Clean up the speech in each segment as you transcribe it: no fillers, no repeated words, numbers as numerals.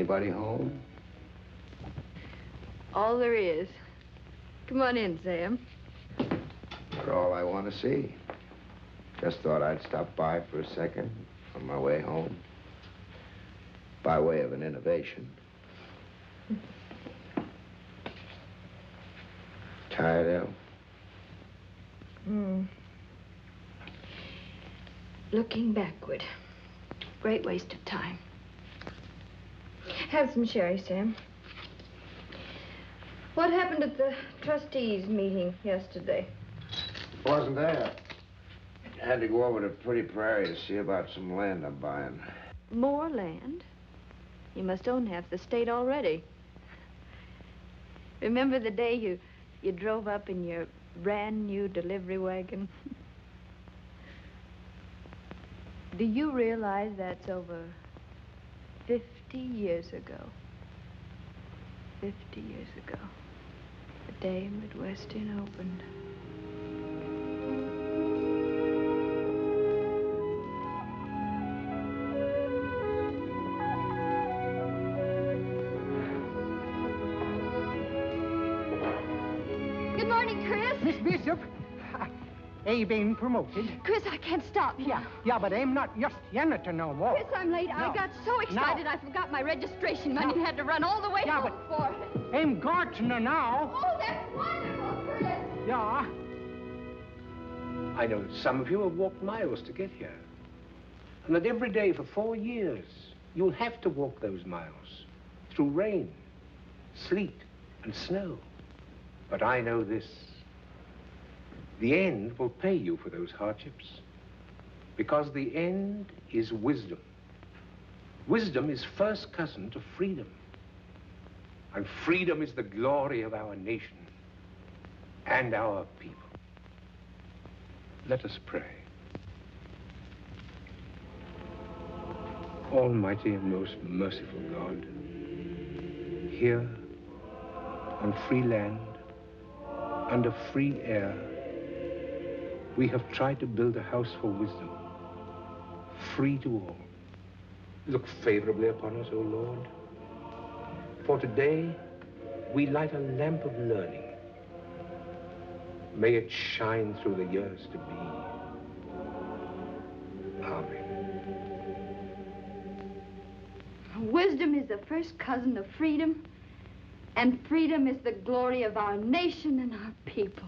Anybody home? All there is. Come on in, Sam. Not all I want to see. Just thought I'd stop by for a second on my way home. By way of an innovation. Tired, El? Looking backward. Great waste of time. Have some sherry, Sam. What happened at the trustees meeting yesterday? Wasn't there. Had to go over to Pretty Prairie to see about some land I'm buying. More land? You must own half the state already. Remember the day you drove up in your brand new delivery wagon? Do you realize that's over 50 years ago? 50 years ago. The day Midwestern opened. Good morning, Chris. Miss Bishop, you been promoted? Chris, I can't stop you. Yeah, but I'm not just janitor no more. Chris, I'm late. I got so excited I forgot my registration money and had to run all the way home for it. I'm gardener now. Oh, that's wonderful, Chris. Yeah. I know that some of you have walked miles to get here. And that every day for 4 years, you'll have to walk those miles through rain, sleet, and snow. But I know this. The end will pay you for those hardships. Because the end is wisdom. Wisdom is first cousin to freedom. And freedom is the glory of our nation and our people. Let us pray. Almighty and most merciful God, here on free land, under free air, we have tried to build a house for wisdom, free to all. Look favorably upon us, O Lord. For today, we light a lamp of learning. May it shine through the years to be. Amen. Wisdom is the first cousin of freedom, and freedom is the glory of our nation and our people.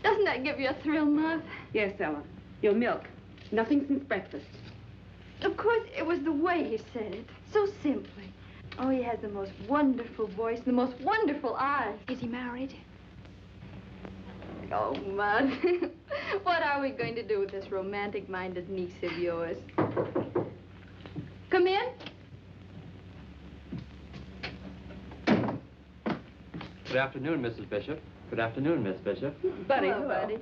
Doesn't that give you a thrill, Mother? Yes, Ella. Your milk. Nothing since breakfast. Of course, it was the way he said it, so simply. Oh, he has the most wonderful voice, the most wonderful eyes. Is he married? Oh, Mud. What are we going to do with this romantic-minded niece of yours? Come in. Good afternoon, Mrs. Bishop. Good afternoon, Miss Bishop. Buddy. Hello, Buddy.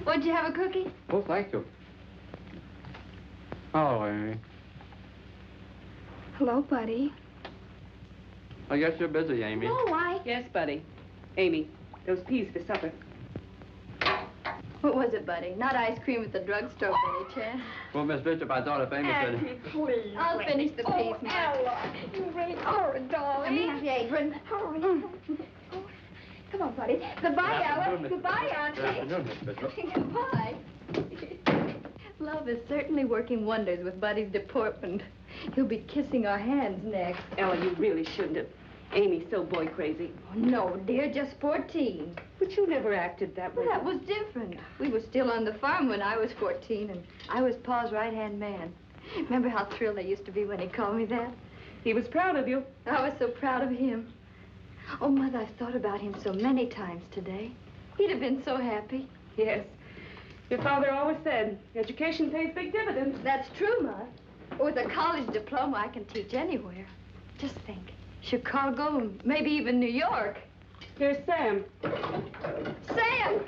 Would you have a cookie? Oh, thank you. Hello, Amy. Hello, Buddy. I guess you're busy, Amy. No, I... Yes, Buddy. Amy, those peas for supper. What was it, Buddy? Not ice cream at the drugstore, by any chance? Well, Miss Bishop, I thought if Amy said... Please. I'll finish the peas, Mom. Ella, you really are a darling. Come here, Adrian. Hurry. Oh, come on, Buddy. Goodbye, Ella. Goodbye, Auntie. Good afternoon, Miss Bishop. Goodbye. Love is certainly working wonders with Buddy's deportment. He'll be kissing our hands next. Ella, you really shouldn't have. Amy's so boy crazy. Oh, no, dear, just 14. But you never acted that way. Well, that was different. We were still on the farm when I was 14, and I was Pa's right-hand man. Remember how thrilled I used to be when he called me that? He was proud of you. I was so proud of him. Oh, Mother, I've thought about him so many times today. He'd have been so happy. Yes. Your father always said, education pays big dividends. That's true, Mother. With a college diploma, I can teach anywhere. Just think. Chicago, and maybe even New York. Here's Sam. Sam!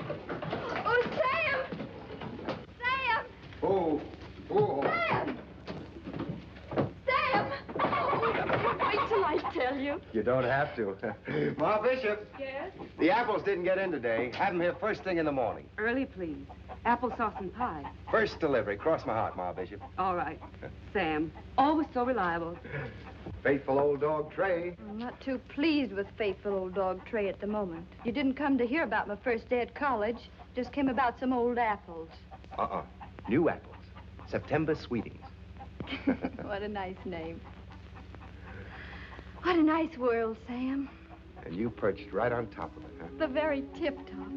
Oh, Sam! Sam! Oh. Sam! Sam! Wait till I tell tell you. You don't have to. Ma Bishop. Yes? The apples didn't get in today. Have them here first thing in the morning. Early, please. Applesauce and pie. First delivery. Cross my heart, Ma Bishop. All right. Sam, always so reliable. Faithful old dog Trey. I'm not too pleased with faithful old dog Trey at the moment. You didn't come to hear about my first day at college. Just came about some old apples. New apples. September sweeties. What a nice name. What a nice world, Sam. And you perched right on top of it, huh? The very tip-top.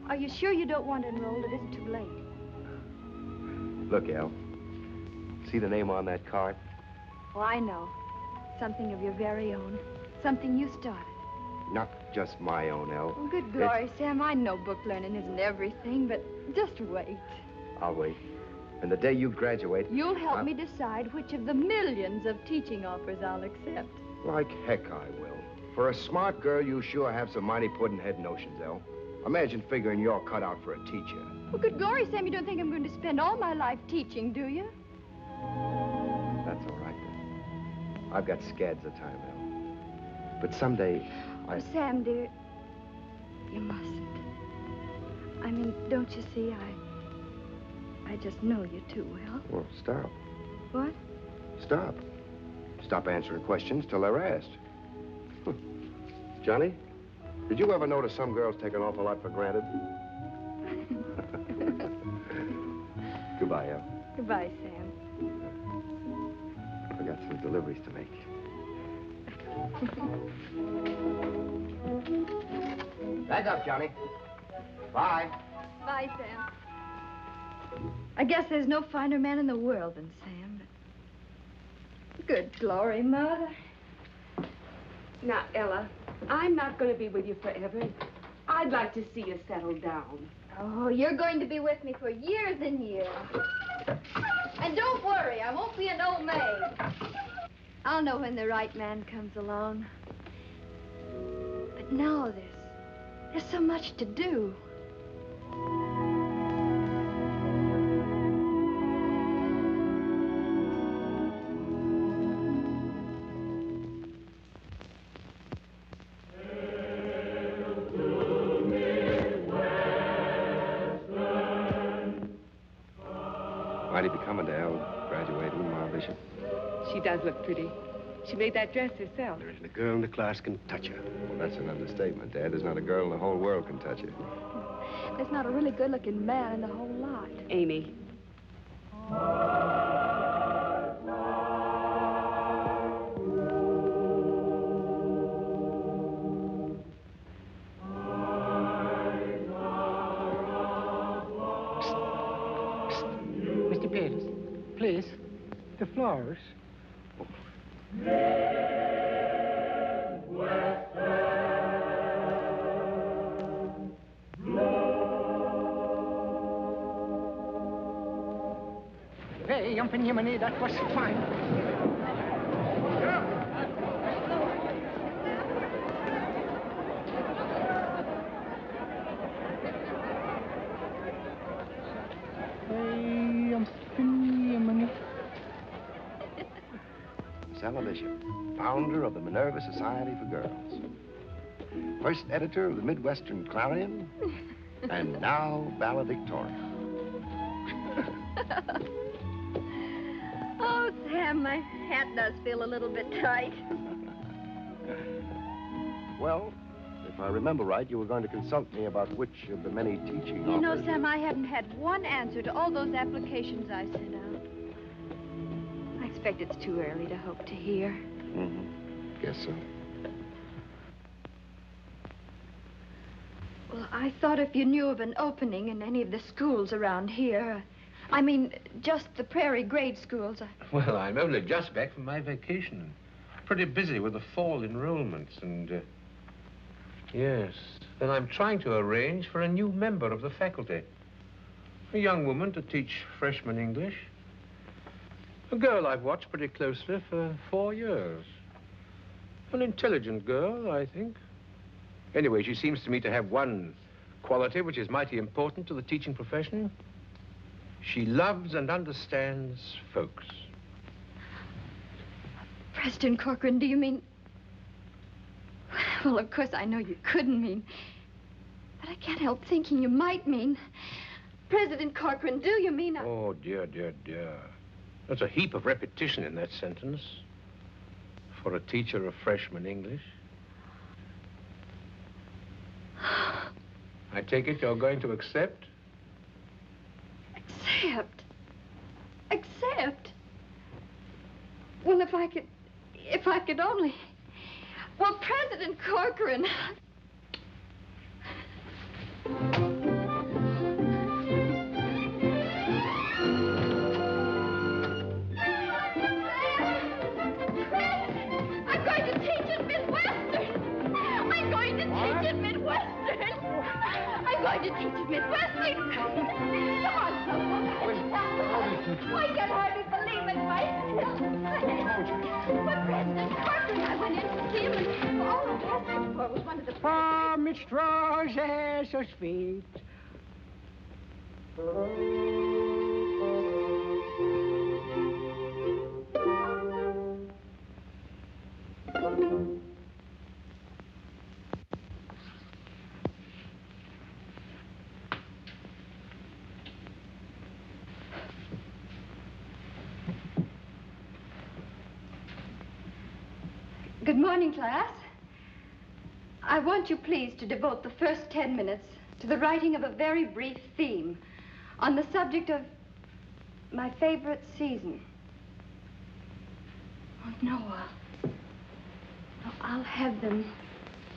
Are you sure you don't want to enroll? It isn't too late. Look, El. See the name on that card? Oh, I know. Something of your very own. Something you started. Not just my own, El. Oh, good glory, Sam. I know book learning isn't everything, but just wait. I'll wait. And the day you graduate... You'll help me decide which of the millions of teaching offers I'll accept. Like heck I will. For a smart girl, you sure have some mighty puddin'-head notions, El. Imagine figuring you're cut out for a teacher. Well, good glory, Sam. You don't think I'm going to spend all my life teaching, do you? That's all right, then. I've got scads of time, El. But someday, Oh, Sam, dear, you mustn't. I mean, don't you see, I just know you too well. Well, stop. What? Stop. Stop answering questions till they're asked. Johnny, did you ever notice some girls take an awful lot for granted? Goodbye, El. Goodbye, Sam. I got some deliveries to make. Back up, Johnny. Bye. Bye, Sam. I guess there's no finer man in the world than Sam. Good glory, Mother. Now, Ella, I'm not going to be with you forever. I'd like to see you settle down. Oh, you're going to be with me for years and years. And don't worry, I won't be an old maid. I'll know when the right man comes along. But now there's so much to do. Mighty becoming to El, graduating, Ma Bishop. She does look pretty. She made that dress herself. There isn't a girl in the class can touch her. Well, that's an understatement, Dad. There's not a girl in the whole world can touch her. There's not a really good-looking man in the whole lot. Amy. Mr. Peters, please. The flowers. Hey, jumping Yemeni, that was fine. Hey, jumping Yemeni. Ella Bishop, founder of the Minerva Society for Girls. First editor of the Midwestern Clarion, and now valedictorian. Oh, Sam, my hat does feel a little bit tight. Well, if I remember right, you were going to consult me about which of the many teaching You know, offers... Sam, I haven't had one answer to all those applications I sent out. I expect it's too early to hope to hear. Mm-hmm. Guess so. Well, I thought if you knew of an opening in any of the schools around here, I mean, just the prairie grade schools. Well, I'm only just back from my vacation. Pretty busy with the fall enrollments and, yes. Then I'm trying to arrange for a new member of the faculty. A young woman to teach freshman English. A girl I've watched pretty closely for 4 years. An intelligent girl, I think. Anyway, she seems to me to have one quality which is mighty important to the teaching profession. She loves and understands folks. President Corcoran, do you mean Well, of course, I know you couldn't mean. But I can't help thinking you might mean. President Corcoran, do you mean? Oh, dear, dear, dear. There's a heap of repetition in that sentence for a teacher of freshman English. I take it you're going to accept? Accept? Accept? Well, if I could only... Well, President Corcoran... I'm going to teach at Midwestern. I'm going to teach at Midwestern. I'm going to teach at Midwestern. Come on, someone. I can hardly believe it myself. But President Corcoran, I went in to see him, and all I asked him for was one of the... Oh, Miss Rose, so sweet. Good morning, class. I want you, please, to devote the first 10 minutes to the writing of a very brief theme on the subject of my favorite season. Oh, Noah. No, I'll have them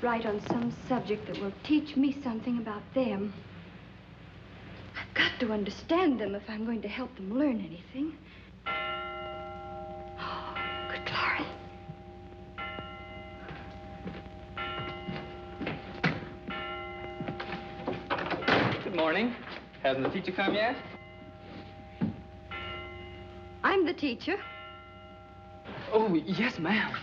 write on some subject that will teach me something about them. I've got to understand them if I'm going to help them learn anything. Oh, good glory. Good morning. Hasn't the teacher come yet? I'm the teacher. Oh, yes, ma'am.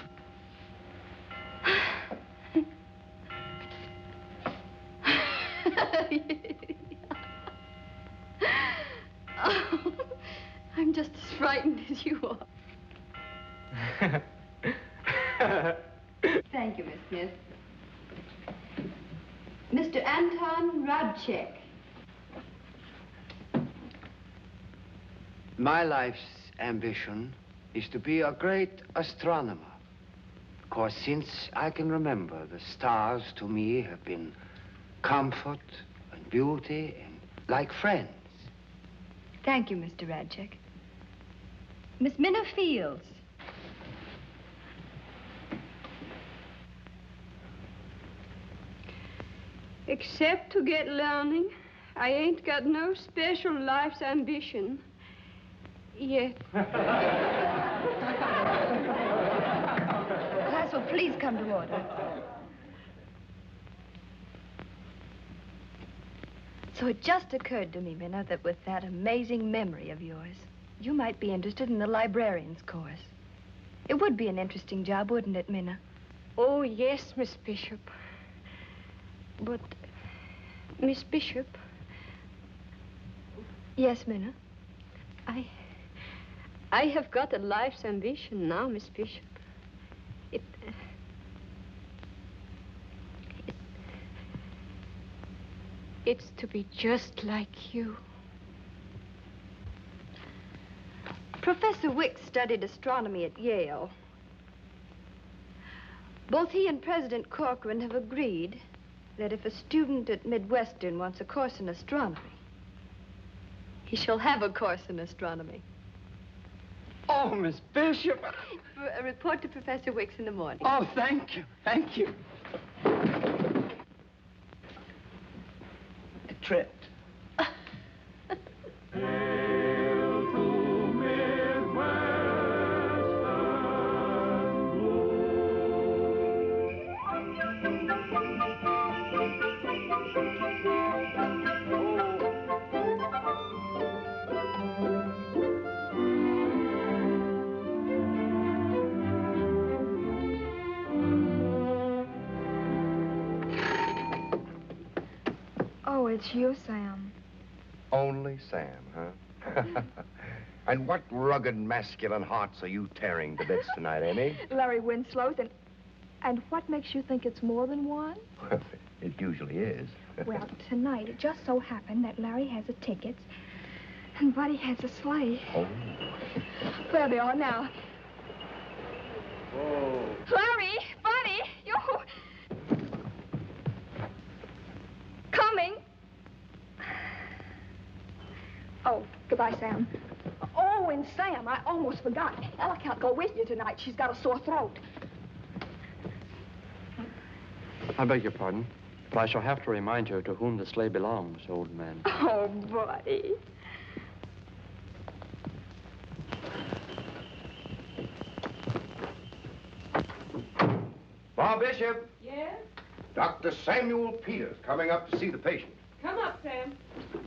Oh, I'm just as frightened as you are. Thank you, Miss Smith. Mr. Anton Radchek. My life's ambition is to be a great astronomer. Because since I can remember, the stars to me have been comfort and beauty and like friends. Thank you, Mr. Radchek. Miss Minna Fields. Except to get learning, I ain't got no special life's ambition. Yet. Class will please come to order. So it just occurred to me, Minna, that with that amazing memory of yours, you might be interested in the librarian's course. It would be an interesting job, wouldn't it, Minna? Oh, yes, Miss Bishop. But, Miss Bishop... Yes, Minna? I have got a life's ambition now, Miss Bishop. It's to be just like you. Professor Wicks studied astronomy at Yale. Both he and President Corcoran have agreed that if a student at Midwestern wants a course in astronomy, he shall have a course in astronomy. Oh, Miss Bishop. Report to Professor Wicks in the morning. Oh, thank you. Thank you. The trip. Oh, it's you, Sam. Only Sam, huh? And what rugged masculine hearts are you tearing to bits tonight, Amy? Larry Winslow's and... And what makes you think it's more than one? It usually is. Well, tonight, it just so happened that Larry has the tickets and Buddy has a sleigh. Oh. There they are now. Whoa. Larry, Buddy, you... Coming. Oh, goodbye, Sam. Oh, and Sam, I almost forgot. Ella can't go with you tonight. She's got a sore throat. I beg your pardon, but I shall have to remind you to whom the sleigh belongs, old man. Oh, Buddy. Ma Bishop. Yes? Dr. Samuel Peters coming up to see the patient. Come up, Sam.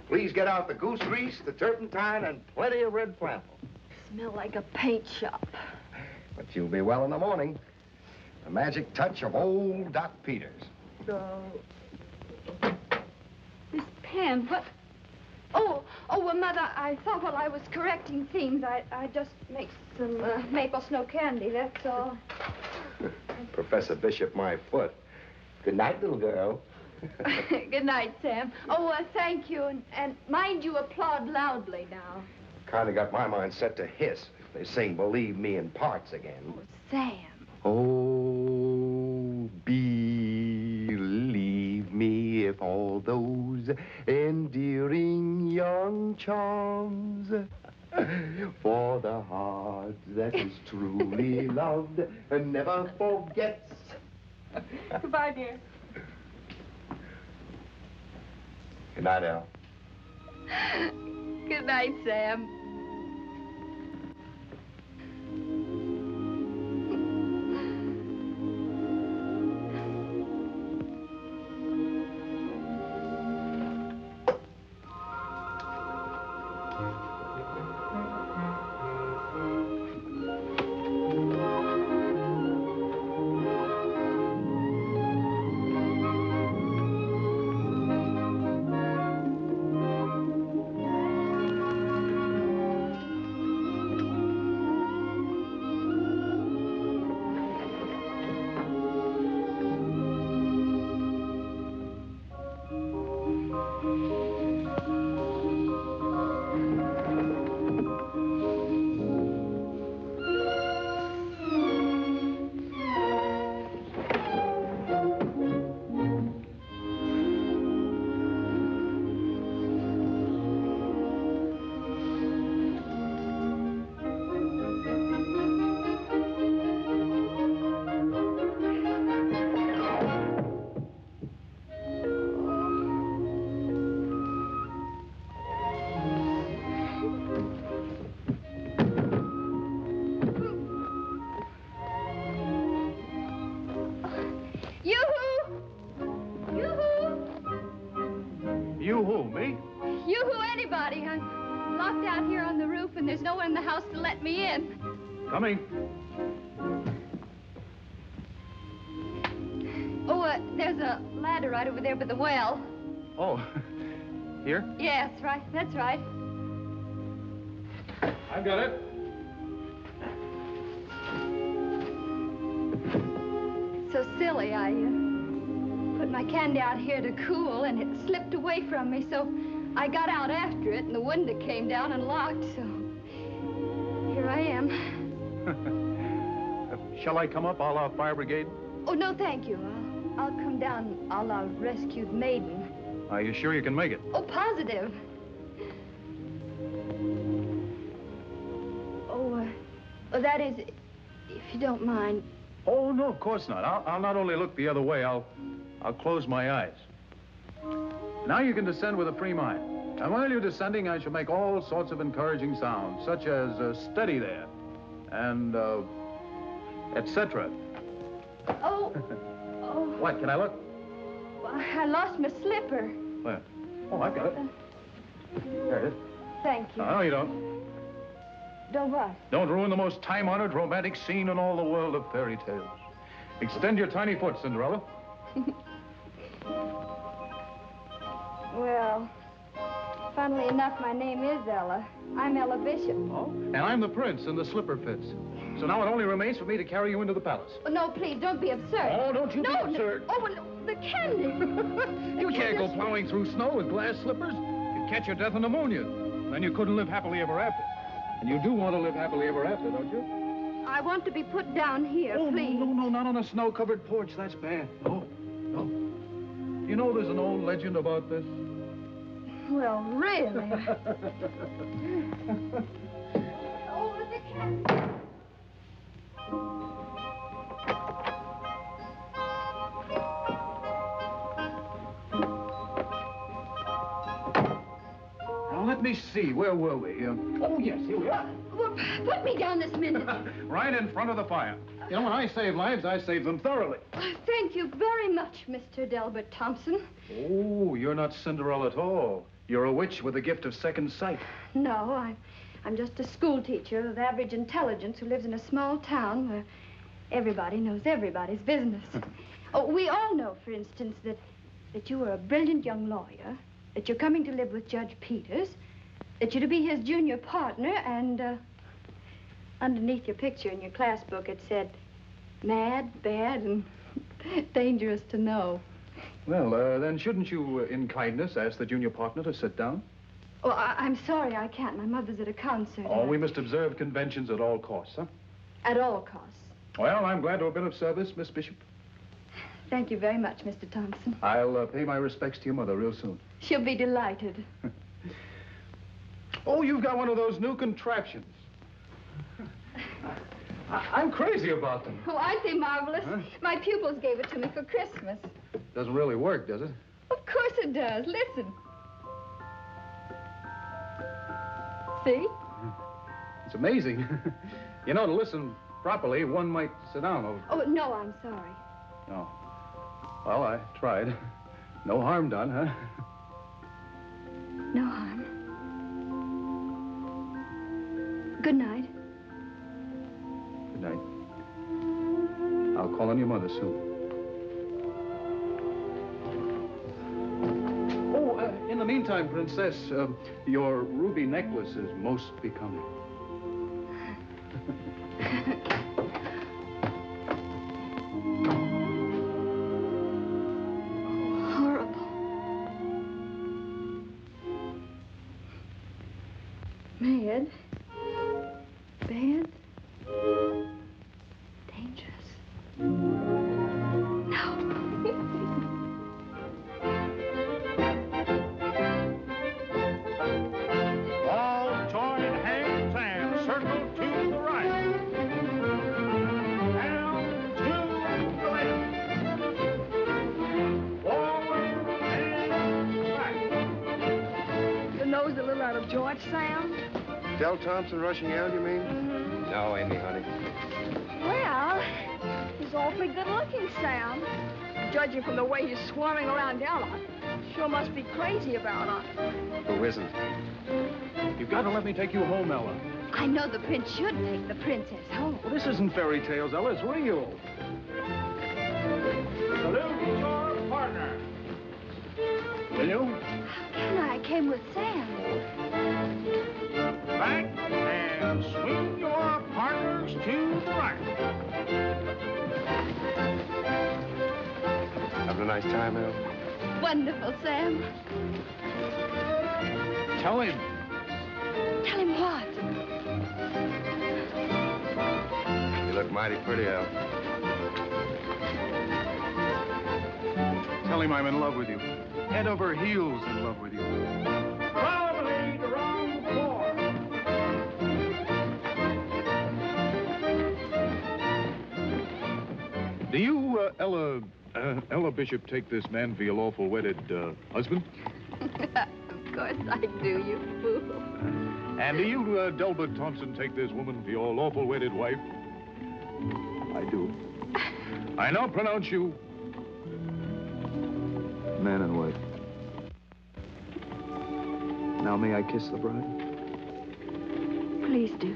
Please get out the goose grease, the turpentine, and plenty of red flannel. Smell like a paint shop. But you'll be well in the morning. The magic touch of old Doc Peters. Miss Pam, what? Oh, well, Mother, I thought while I was correcting themes, I just make some maple snow candy, that's all. Professor Bishop, my foot. Good night, little girl. Good night, Sam. Oh, thank you, and mind you applaud loudly now. Kind of got my mind set to hiss. They sing Believe Me in parts again. Oh, Sam. Oh, believe me if all those endearing young charms for the heart that is truly loved and never forgets. Goodbye, dear. Good night, Al. Good night, Sam. There's no one in the house to let me in. Coming. Oh, there's a ladder right over there by the well. Oh, here? Yeah, that's right. That's right. I've got it. So silly. I put my candy out here to cool, and it slipped away from me, so I got out after it, and the window came down and locked, so here I am. Shall I come up a la fire brigade? Oh, no, thank you. I'll come down a la rescued maiden. Are you sure you can make it? Oh, positive. Oh, that is, if you don't mind. Oh, no, of course not. I'll not only look the other way, I'll close my eyes. Now you can descend with a free mind. And while you're descending, I shall make all sorts of encouraging sounds, such as steady there, and etc. Oh, oh. What, can I look? I lost my slipper. Where? Oh, I've got it. There it is. Thank you. No, you don't. Don't what? Don't ruin the most time-honored romantic scene in all the world of fairy tales. Extend your tiny foot, Cinderella. Well, funnily enough, my name is Ella. I'm Ella Bishop. Oh? And I'm the prince, and the slipper fits. So now it only remains for me to carry you into the palace. Oh, no, please, don't be absurd. Oh, don't you be No, absurd. Oh, well, the candy. You can't go plowing through snow with glass slippers. You'd catch your death of pneumonia. Then you couldn't live happily ever after. And you do want to live happily ever after, don't you? I want to be put down here, Oh, please. no, not on a snow-covered porch. That's bad. No. You know there's an old legend about this? Well, really. Oh, the candy. Now, let me see. Where were we? Oh, yes, here we are. Well, put me down this minute. Right in front of the fire. You know, when I save lives, I save them thoroughly. Thank you very much, Mr. Delbert Thompson. Oh, you're not Cinderella at all. You're a witch with a gift of second sight. No, I'm just a school teacher of average intelligence who lives in a small town where everybody knows everybody's business. Oh, we all know, for instance, that you are a brilliant young lawyer, that you're coming to live with Judge Peters, that you're to be his junior partner, and underneath your picture in your class book it said, mad, bad, and dangerous to know. Well, then shouldn't you, in kindness, ask the junior partner to sit down? Oh, I'm sorry, I can't. My mother's at a concert. Oh, we must observe conventions at all costs, huh? At all costs. Well, I'm glad to have been of service, Miss Bishop. Thank you very much, Mr. Thompson. I'll pay my respects to your mother real soon. She'll be delighted. Oh, you've got one of those new contraptions. I'm crazy about them. Oh, aren't they marvelous? Huh? My pupils gave it to me for Christmas. Doesn't really work, does it? Of course it does. Listen. See? It's amazing. You know, to listen properly, one might sit down over. Oh, no, I'm sorry. No. Well, I tried. No harm done, huh? No harm. Good night. Good night. I'll call on your mother soon. Oh, in the meantime, Princess, your ruby necklace is most becoming. Horrible. Mad. Bad. Dangerous. No. All join hands and circle to the right. Down to the left. Forward and back. Your nose a little out of joint, Sam? Del Thompson rushing out, you mean? No, Amy, honey. Well, he's awfully good-looking, Sam. Judging from the way he's swarming around Ella, sure must be crazy about her. Who isn't? You've got to let me take you home, Ella. I know the prince should take the princess home. Well, this isn't fairy tales, Ella. It's real. Salute your partner. Will you? How can I came with Sam? Back and swing your partners to the right. Having a nice time, El? Wonderful, Sam. Tell him. Tell him what? You look mighty pretty, El. Tell him I'm in love with you. Head over heels in love with you. Promenade around the floor. Do you, Ella Bishop, take this man for your lawful wedded, husband? Of course I do, you fool. And do you, Delbert Thompson, take this woman for your lawful wedded wife? I do. I now pronounce you man and wife. Now may I kiss the bride? Please do.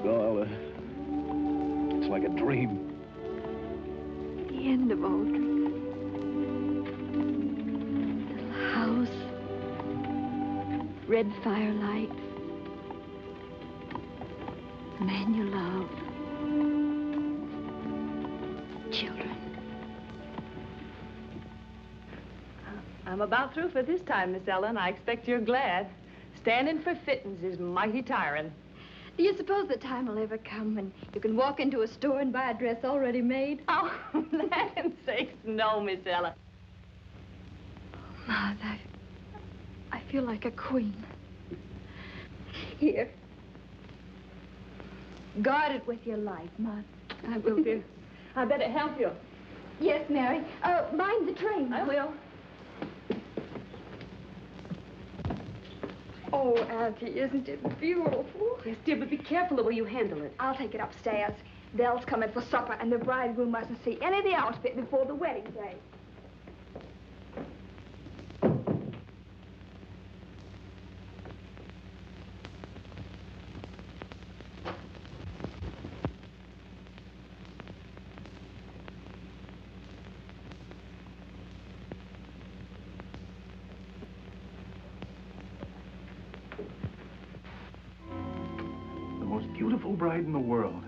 Well, it's like a dream. The end of all dreams. Little house, red firelight. The man you love. Children. I'm about through for this time, Miss Ellen. I expect you're glad. Standing for fittings is mighty tiring. Do you suppose the time will ever come when you can walk into a store and buy a dress already made? Oh, land's sakes, no, Miss Ellen. Ma, I feel like a queen. Here. Guard it with your life, Ma. I will, dear. I better help you. Yes, Mary. Mind the train. I will. Oh, Auntie, isn't it beautiful? Yes, dear, but be careful the way you handle it. I'll take it upstairs. Belle's coming for supper, and the bridegroom mustn't see any of the outfit before the wedding day. Beautiful bride in the world.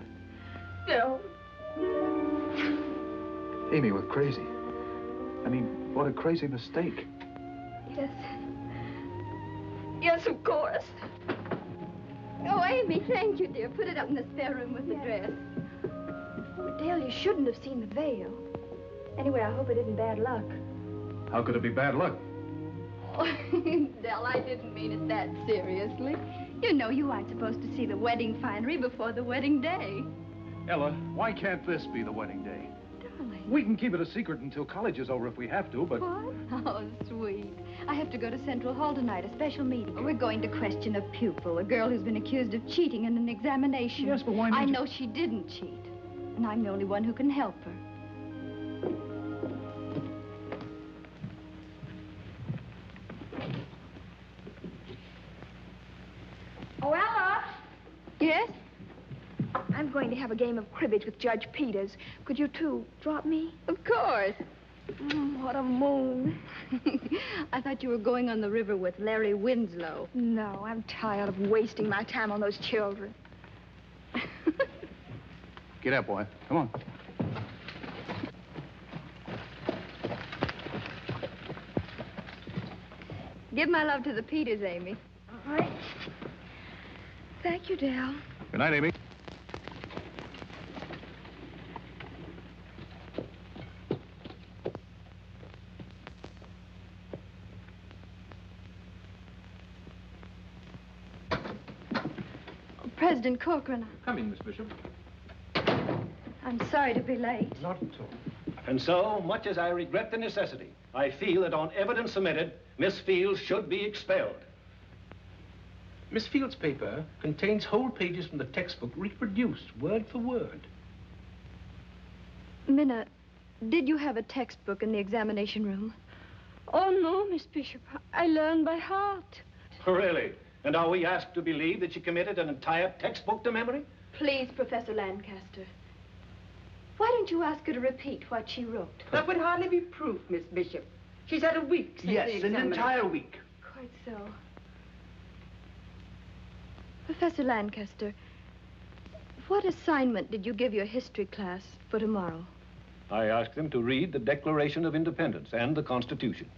Bill. Amy, we're crazy. I mean, what a crazy mistake. Yes. Yes, of course. Oh, Amy, thank you, dear. Put it up in the spare room with the dress. Oh, Dale, you shouldn't have seen the veil. Anyway, I hope it isn't bad luck. How could it be bad luck? Oh, Dell, I didn't mean it that seriously. You know you aren't supposed to see the wedding finery before the wedding day. Ella, why can't this be the wedding day? Darling. We can keep it a secret until college is over if we have to, but... What? Oh, sweet. I have to go to Central Hall tonight, a special meeting. We're going to question a pupil, a girl who's been accused of cheating in an examination. Yes, but why not? I know she didn't cheat, and I'm the only one who can help her. Oh, Ella! Yes? I'm going to have a game of cribbage with Judge Peters. Could you two drop me? Of course. What a moon. I thought you were going on the river with Larry Winslow. No, I'm tired of wasting my time on those children. Get up, boy. Come on. Give my love to the Peters, Amy. All right. Thank you, Dale. Good night, Amy. President Corcoran, Come in, Miss Bishop. I'm sorry to be late. Not at all. And so, much as I regret the necessity, I feel that on evidence submitted, Miss Fields should be expelled. Miss Field's paper contains whole pages from the textbook reproduced word for word. Minna, did you have a textbook in the examination room? Oh, no, Miss Bishop. I learned by heart. Really? And are we asked to believe that she committed an entire textbook to memory? Please, Professor Lancaster. Why don't you ask her to repeat what she wrote? That would hardly be proof, Miss Bishop. She's had a week since Yes, the an examination. entire week. Quite so. Professor Lancaster, what assignment did you give your history class for tomorrow? I asked them to read the Declaration of Independence and the Constitution.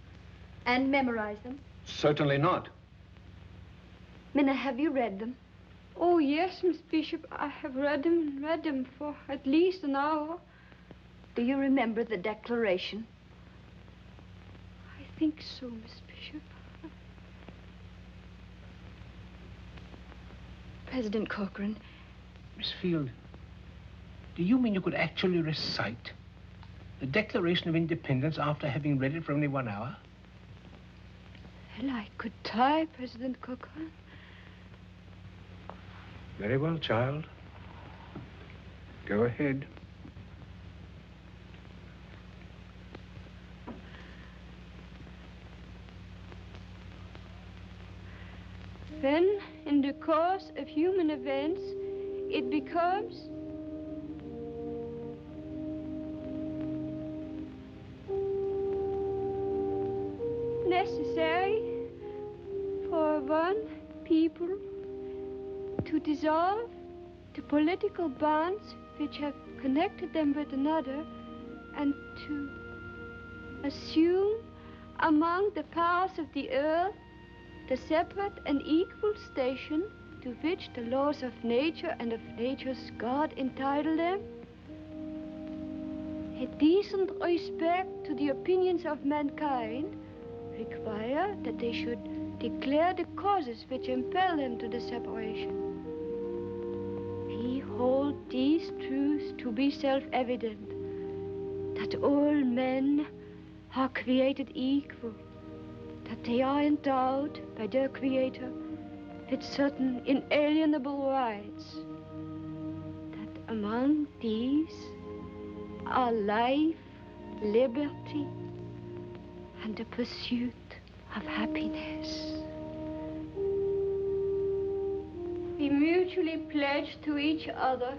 And memorize them? Certainly not. Minna, have you read them? Oh, yes, Miss Bishop. I have read them for at least an hour. Do you remember the Declaration? I think so, Miss Bishop. President Corcoran. Miss Field, do you mean you could actually recite the Declaration of Independence after having read it for only 1 hour? Well, I could try, President Corcoran. Very well, child. Go ahead. When, in the course of human events, it becomes necessary for a one people, to dissolve the political bonds which have connected them with another, and to assume among the powers of the earth the separate and equal station to which the laws of nature and of nature's God entitle them. A decent respect to the opinions of mankind require that they should declare the causes which impel them to the separation. We hold these truths to be self-evident, that all men are created equal, that they are endowed by their Creator with certain inalienable rights, that among these are life, liberty, and the pursuit of happiness. We mutually pledge to each other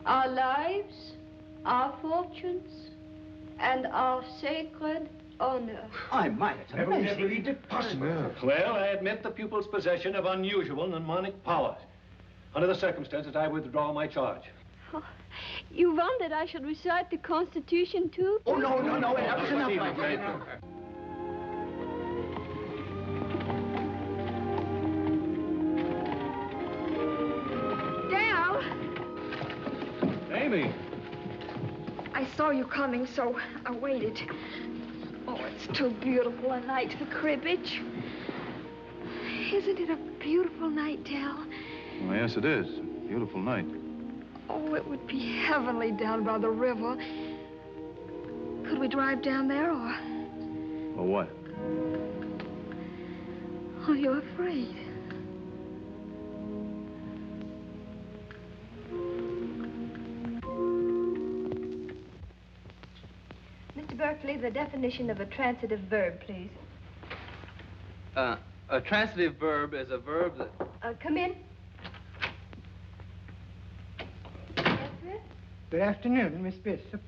our lives, our fortunes, and our sacred honor. I might. It's amazing. Possible. Well, I admit the pupil's possession of unusual mnemonic powers. Under the circumstances, I withdraw my charge. Oh, you want that I should recite the Constitution, too? Oh, no, that was enough. Dal! Amy! I saw you coming, so I waited. Oh, it's too beautiful a night for cribbage. Isn't it a beautiful night, Dal? Well, yes, it is. Beautiful night. Oh, it would be heavenly down by the river. Could we drive down there, or what? are you afraid? Mr. Berkeley, the definition of a transitive verb, please. A transitive verb is a verb that... Come in. Yes, Chris? Good afternoon, Miss Bishop.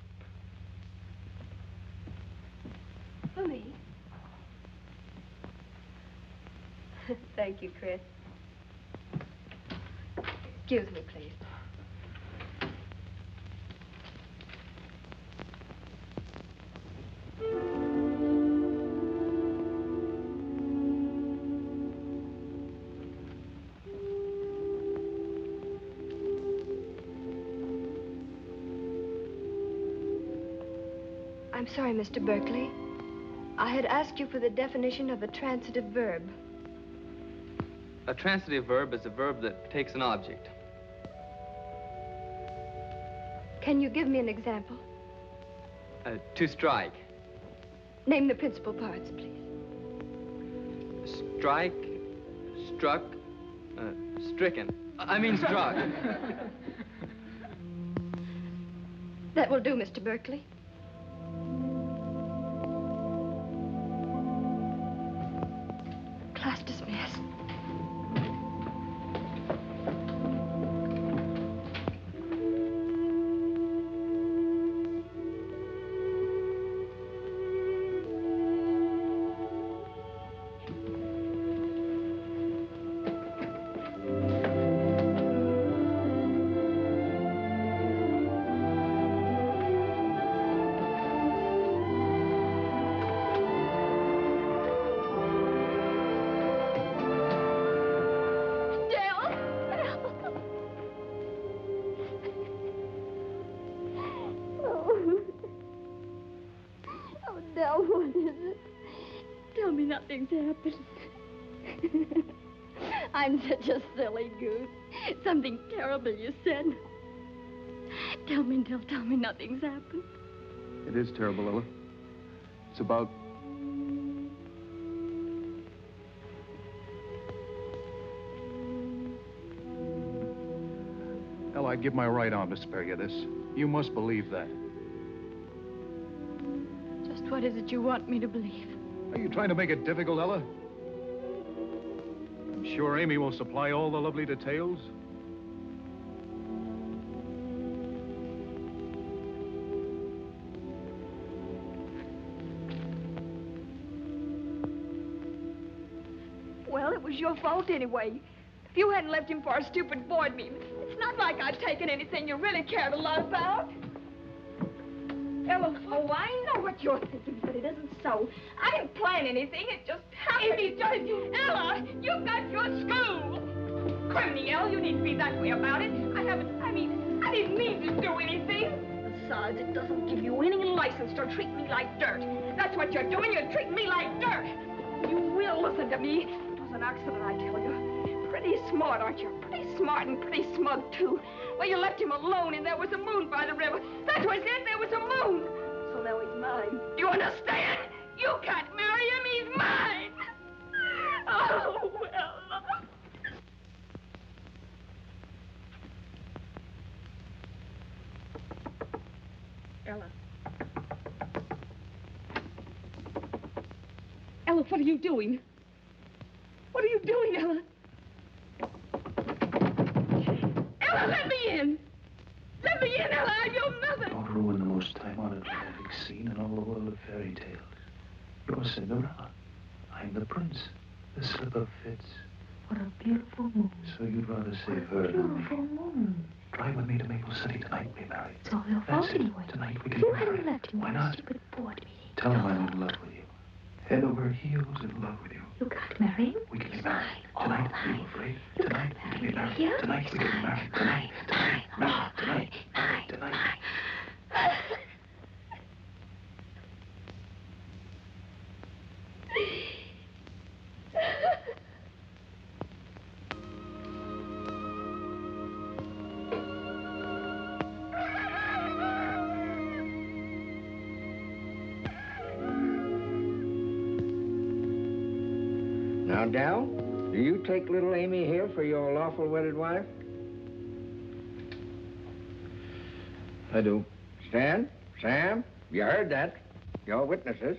For me? Thank you, Chris. Excuse me, please. I'm sorry, Mr. Berkeley. I had asked you for the definition of a transitive verb. A transitive verb is a verb that takes an object. Can you give me an example? To strike. Name the principal parts, please. Strike, struck, stricken. I mean struck. That will do, Mr. Berkeley. Class dismissed. Nothing's happened. I'm such a silly goose. Something terrible you said. Tell me, Dill, tell me nothing's happened. It is terrible, Ella. It's about... Ella, I'd give my right arm to spare you this. You must believe that. Just what is it you want me to believe? Are you trying to make it difficult, Ella? I'm sure Amy will supply all the lovely details. Well, it was your fault anyway. If you hadn't left him for a stupid board meeting, it's not like I'd taken anything you really cared a lot about. Ella, oh, I know what you're thinking, but it isn't so. I didn't plan anything. It just happened. Ella, you got your school. Criminy, Ella, you needn't be that way about it. I didn't mean to do anything. Besides, it doesn't give you any license to treat me like dirt. That's what you're doing. You're treating me like dirt. You will listen to me. It was an accident, I tell you. Pretty smart, aren't you? Pretty smart and pretty smug, too. Well, you left him alone, and there was a moon by the river. That was it. There was a moon. So now he's mine. Do you understand? You can't marry him. He's mine. Oh, Ella. Ella. Ella, what are you doing? What are you doing, Ella? Ella, let me in! Let me in, Ella! I'm your mother! Don't ruin the most time-honored romantic scene in all the world of fairy tales. You're Cinderella. I'm the prince. The slipper fits. What a beautiful moon. So you'd rather save her than me. Beautiful moon. Drive with me to Maple City tonight. We marry. It's all your fault anyway. Tonight we get You married. hadn't left him. Why not? Stupid board meeting. Tell him I'm in love with you. Head over heels in love with you. You can't marry him. We can be married. Tonight, are you afraid? Tonight, we can be married. Yeah? Tonight, we can be married. Tonight, married. Tonight. Now, Dal, do you take little Amy here for your lawful wedded wife? I do. Stan, Sam, you heard that. You're witnesses.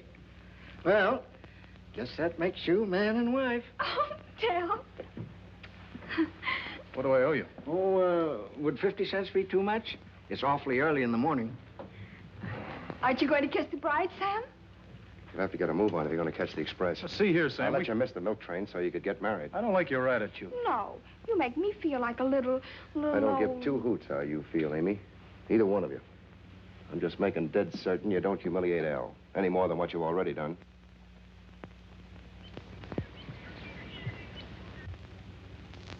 Well, guess that makes you man and wife. Oh, Dal. What do I owe you? Oh, would 50 cents be too much? It's awfully early in the morning. Aren't you going to kiss the bride, Sam? You'll have to get a move on if you're going to catch the express. See here, Sam. I'll let you miss the milk train so you could get married. I don't like your attitude. No, you make me feel like a little... I don't give two hoots how you feel, Amy. Either one of you. I'm just making dead certain you don't humiliate Al, any more than what you've already done.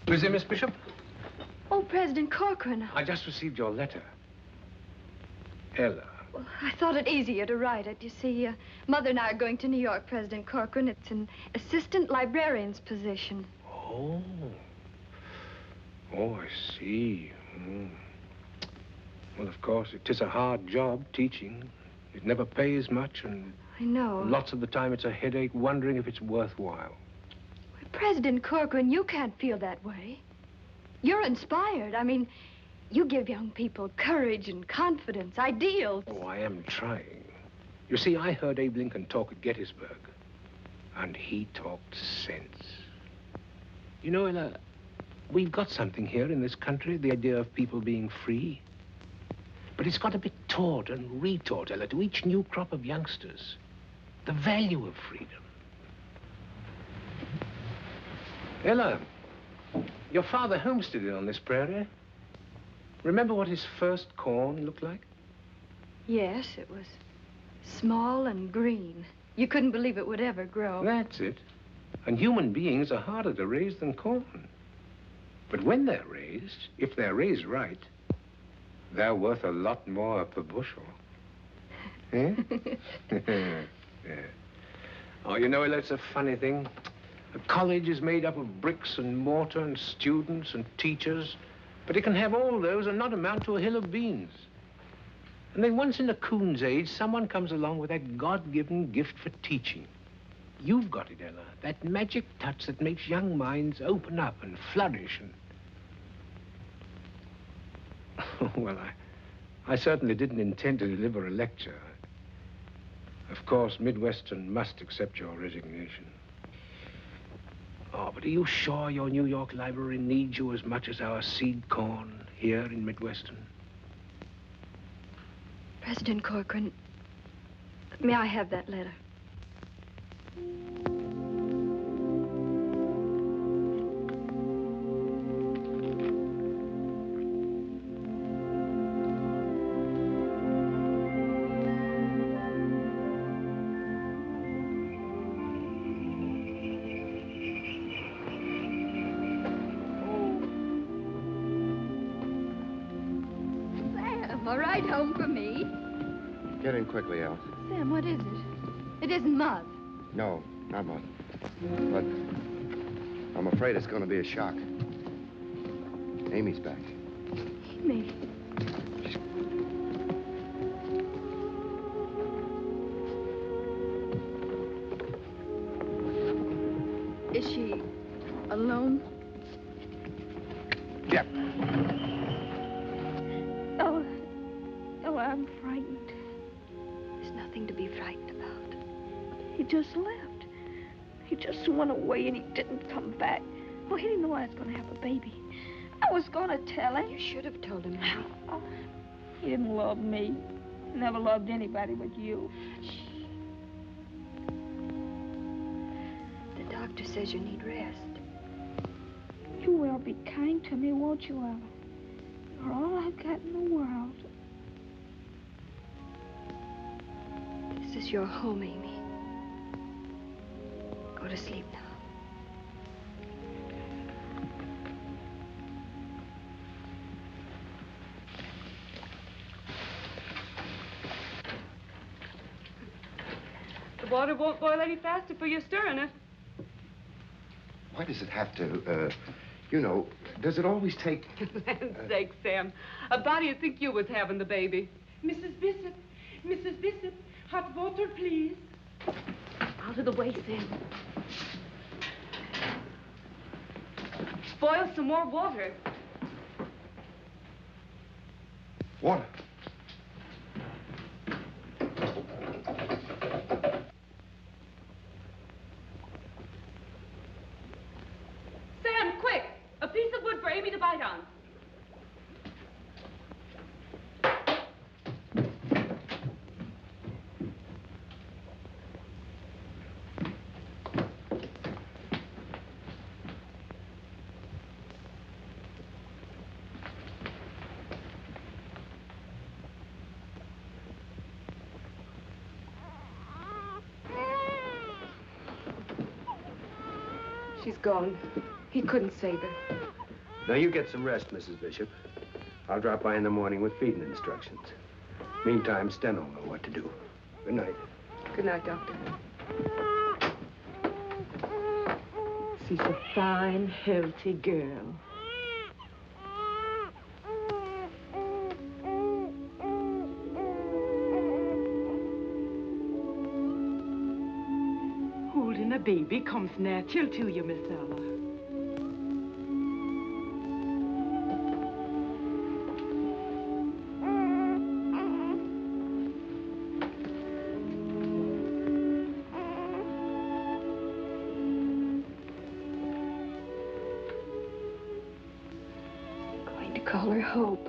Is it, Miss Bishop? Oh, President Corcoran. I just received your letter. Ella. Well, I thought it easier to write it. You see, Mother and I are going to New York, President Corcoran. It's an assistant librarian's position. Oh. Oh, I see. Well, of course, it is a hard job, teaching. It never pays much, and I know. lots of the time it's a headache wondering if it's worthwhile. President Corcoran, you can't feel that way. You're inspired. I mean, you give young people courage and confidence, ideals. Oh, I am trying. You see, I heard Abe Lincoln talk at Gettysburg, and he talked sense. You know, Ella, we've got something here in this country, the idea of people being free. But it's got to be taught and retaught, Ella, to each new crop of youngsters. The value of freedom. Ella, your father homesteaded on this prairie. Remember what his first corn looked like? Yes, it was small and green. You couldn't believe it would ever grow. That's it. And human beings are harder to raise than corn. But when they're raised, if they're raised right, they're worth a lot more per bushel. Eh? Yeah. Oh, you know, it's a funny thing. A college is made up of bricks and mortar and students and teachers, but it can have all those and not amount to a hill of beans. And then once in a coon's age, someone comes along with that God-given gift for teaching. You've got it, Ella, that magic touch that makes young minds open up and flourish and... Well, I certainly didn't intend to deliver a lecture. Of course, Midwestern must accept your resignation. Oh, but are you sure your New York library needs you as much as our seed corn here in Midwestern? President Corcoran, may I have that letter? All right, home for me. Get in quickly, Alice. Sam, what is it? It isn't Mother. No, not Mother. But I'm afraid it's going to be a shock. Amy's back. Amy. Is she alone? Yep. Oh, I'm frightened. There's nothing to be frightened about. He just left. He just went away and he didn't come back. Well, he didn't know I was going to have a baby. I was going to tell him. You should have told him, Mary. Oh, he didn't love me. Never loved anybody but you. Shh. The doctor says you need rest. You will be kind to me, won't you, Ella? You're all I've got in the world. This is your home, Amy. Go to sleep now. The water won't boil any faster for your stirring it. Why does it have to, you know, does it always take... Land's sake, Sam. A body'd think you was having the baby. Mrs. Bishop, hot water, please. Out of the way, Sam. Boil some more water. Water. Sam, quick! A piece of wood for Amy to bite on. She's gone. He couldn't save her. Now, you get some rest, Mrs. Bishop. I'll drop by in the morning with feeding instructions. Meantime, Sten will know what to do. Good night. Good night, Doctor. She's a fine, healthy girl. Holding a baby comes natural to you, Miss Ella. Going to call her Hope.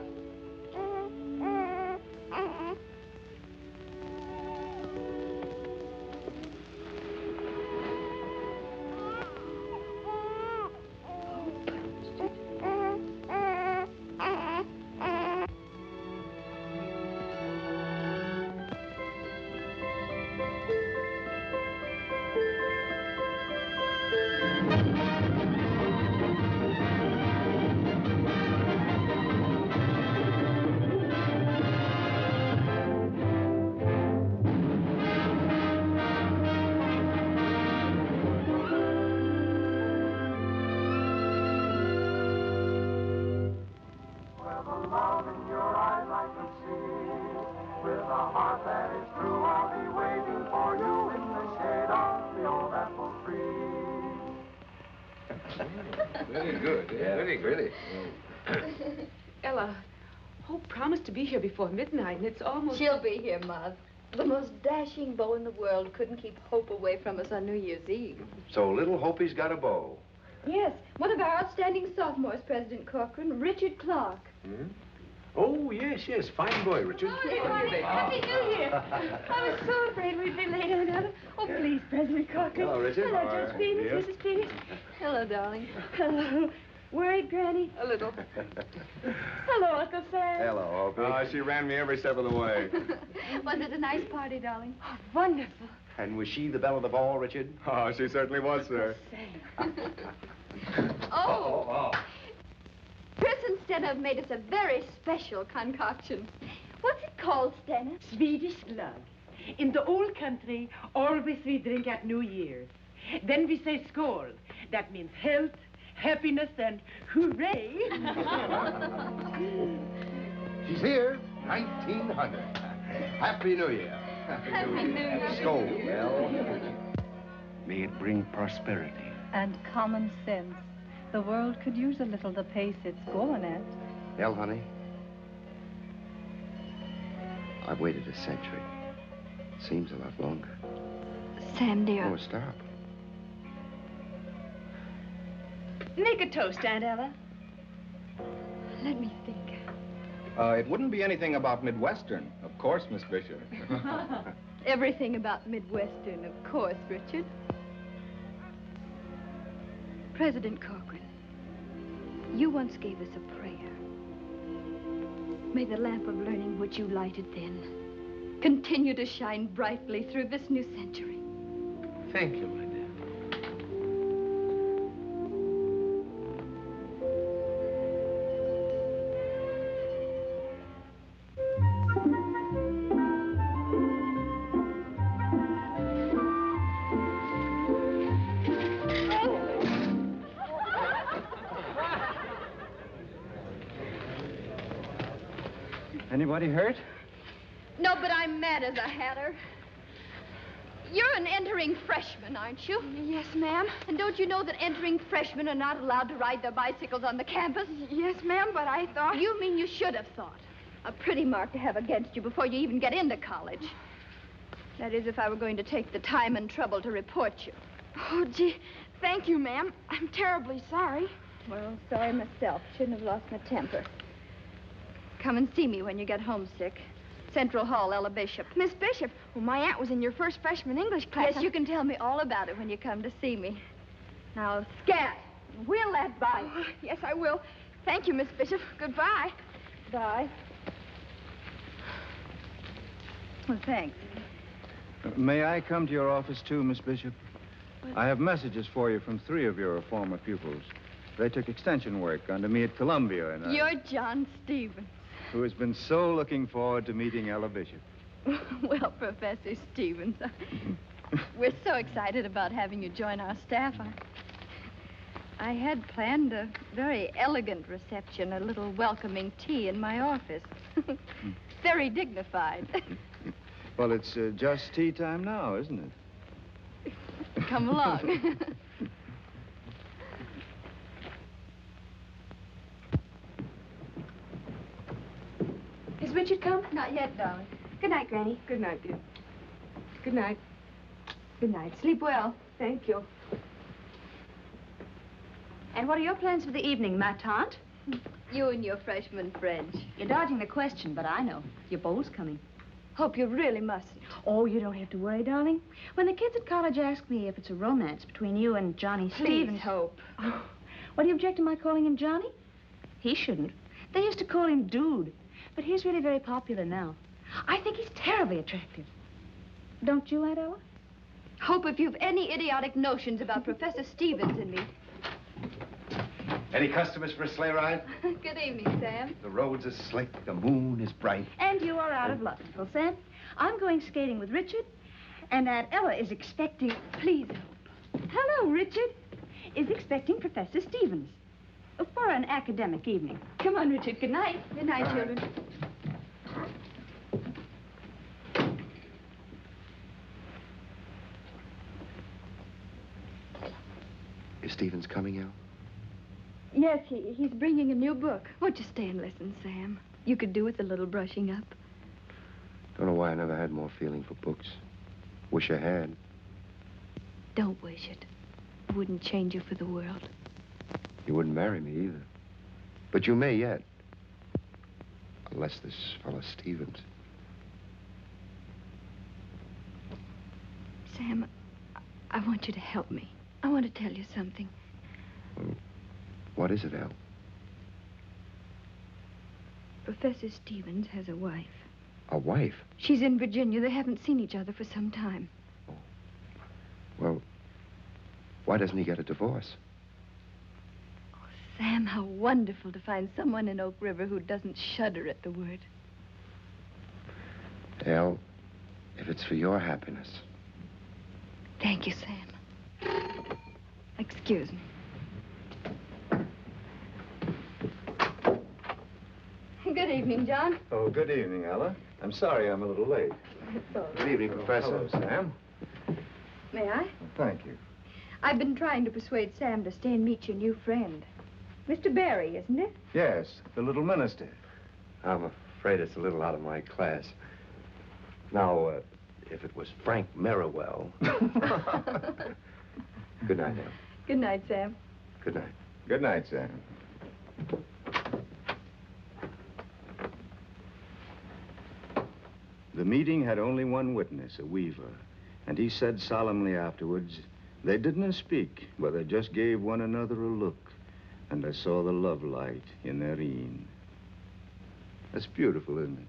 Very good. Yeah. Very good. Ella, Hope promised to be here before midnight, and it's almost... She'll be here, Mother. The most dashing beau in the world couldn't keep Hope away from us on New Year's Eve. So little Hope's got a beau. Yes, one of our outstanding sophomores, President Corcoran, Richard Clark. Hmm? Oh, yes, yes. Fine boy, Richard. Oh, Happy New Year. I was so afraid we'd be late, Annette. Oh, please, President Corcoran. Hello, Richard. Hello, Judge Peters, dear. Mrs. Peters. Hello, darling. Hello. Worried, Granny? A little. Hello, Uncle Sam. Hello, Hope. She ran me every step of the way. Was it a nice party, darling? Oh, wonderful. And was she the belle of the ball, Richard? Oh, she certainly was, sir. Oh. Chris and Stena have made us a very special concoction. What's it called, Stena? Swedish glögg. In the old country, always we drink at New Year's. Then we say skål. That means health, happiness, and hooray. She's here, 1900. Happy New Year. Happy New Year. Skål. Well, may it bring prosperity. And common sense. The world could use a little the pace it's going at. Hell, honey, I've waited a century. Seems a lot longer. Sam, dear. Oh, stop. Make a toast, Aunt Ella. Let me think. It wouldn't be anything about Midwestern, of course, Miss Bishop. Everything about Midwestern, of course, Richard. President Corcoran, you once gave us a prayer. May the lamp of learning which you lighted then continue to shine brightly through this new century. Thank you, my dear. Anybody hurt? No, but I'm mad as a hatter. You're an entering freshman, aren't you? Yes, ma'am. And don't you know that entering freshmen are not allowed to ride their bicycles on the campus? Yes, ma'am, but I thought... You mean you should have thought. A pretty mark to have against you before you even get into college. That is, if I were going to take the time and trouble to report you. Oh, gee, thank you, ma'am. I'm terribly sorry. Well, sorry myself. Shouldn't have lost my temper. Come and see me when you get homesick. Central Hall, Ella Bishop. Miss Bishop, well, my aunt was in your first freshman English class. Yes, you can tell me all about it when you come to see me. Now, scat. Wheel that bike. Oh, yes, I will. Thank you, Miss Bishop. Goodbye. Bye. Well, thanks. May I come to your office, too, Miss Bishop? I have messages for you from 3 of your former pupils. They took extension work under me at Columbia, and You're John Stevens. who has been so looking forward to meeting Ella Bishop. Well, Professor Stevens, we're so excited about having you join our staff. I had planned a very elegant reception, a little welcoming tea in my office. Very dignified. Well, it's just tea time now, isn't it? Come along. Has Richard come? Not yet, darling. Good night, Granny. Good night, dear. Good night. Good night. Sleep well. Thank you. And what are your plans for the evening, ma tante? You and your freshman French. You're dodging the question, but I know. Your beau's coming. Hope you really mustn't. Oh, you don't have to worry, darling. When the kids at college ask me if it's a romance between you and Johnny Stevens... Hope. Oh, what do you object to my calling him Johnny? He shouldn't. They used to call him Dude, but he's really very popular now. I think he's terribly attractive. Don't you, Aunt Ella? Hope if you've any idiotic notions about Professor Stevens and me. Any customers for a sleigh ride? Good evening, Sam. The roads are slick, the moon is bright. And you are out of luck, Uncle Sam. I'm going skating with Richard, and Aunt Ella is expecting... Please, Hope. Hello, Richard. Is expecting Professor Stevens for an academic evening. Come on, Richard. Good night. Good night, children. Is Stevens coming, Al? Yes, he's bringing a new book. Won't you stay and listen, Sam? You could do with a little brushing up. Don't know why I never had more feeling for books. Wish I had. Don't wish it. It wouldn't change you for the world. You wouldn't marry me either. But you may yet. Unless this fellow Stevens. Sam, I want you to help me. I want to tell you something. Well, what is it, Al? Professor Stevens has a wife. A wife? She's in Virginia. They haven't seen each other for some time. Oh. Well, why doesn't he get a divorce? Oh, Sam, how wonderful to find someone in Oak River who doesn't shudder at the word. Dale, if it's for your happiness. Thank you, Sam. Excuse me. Good evening, John. Oh, good evening, Ella. I'm sorry I'm a little late. Good evening, Professor. Hello, Sam. May I? Thank you. I've been trying to persuade Sam to stay and meet your new friend. Mr. Barry, isn't it? Yes, the little minister. I'm afraid it's a little out of my class. Now, if it was Frank Merriwell. Good night, Al. Good night, Sam. Good night. Good night, Sam. The meeting had only one witness, a weaver, and he said solemnly afterwards, they didn't speak, but they just gave one another a look, and I saw the love light in their een. That's beautiful, isn't it?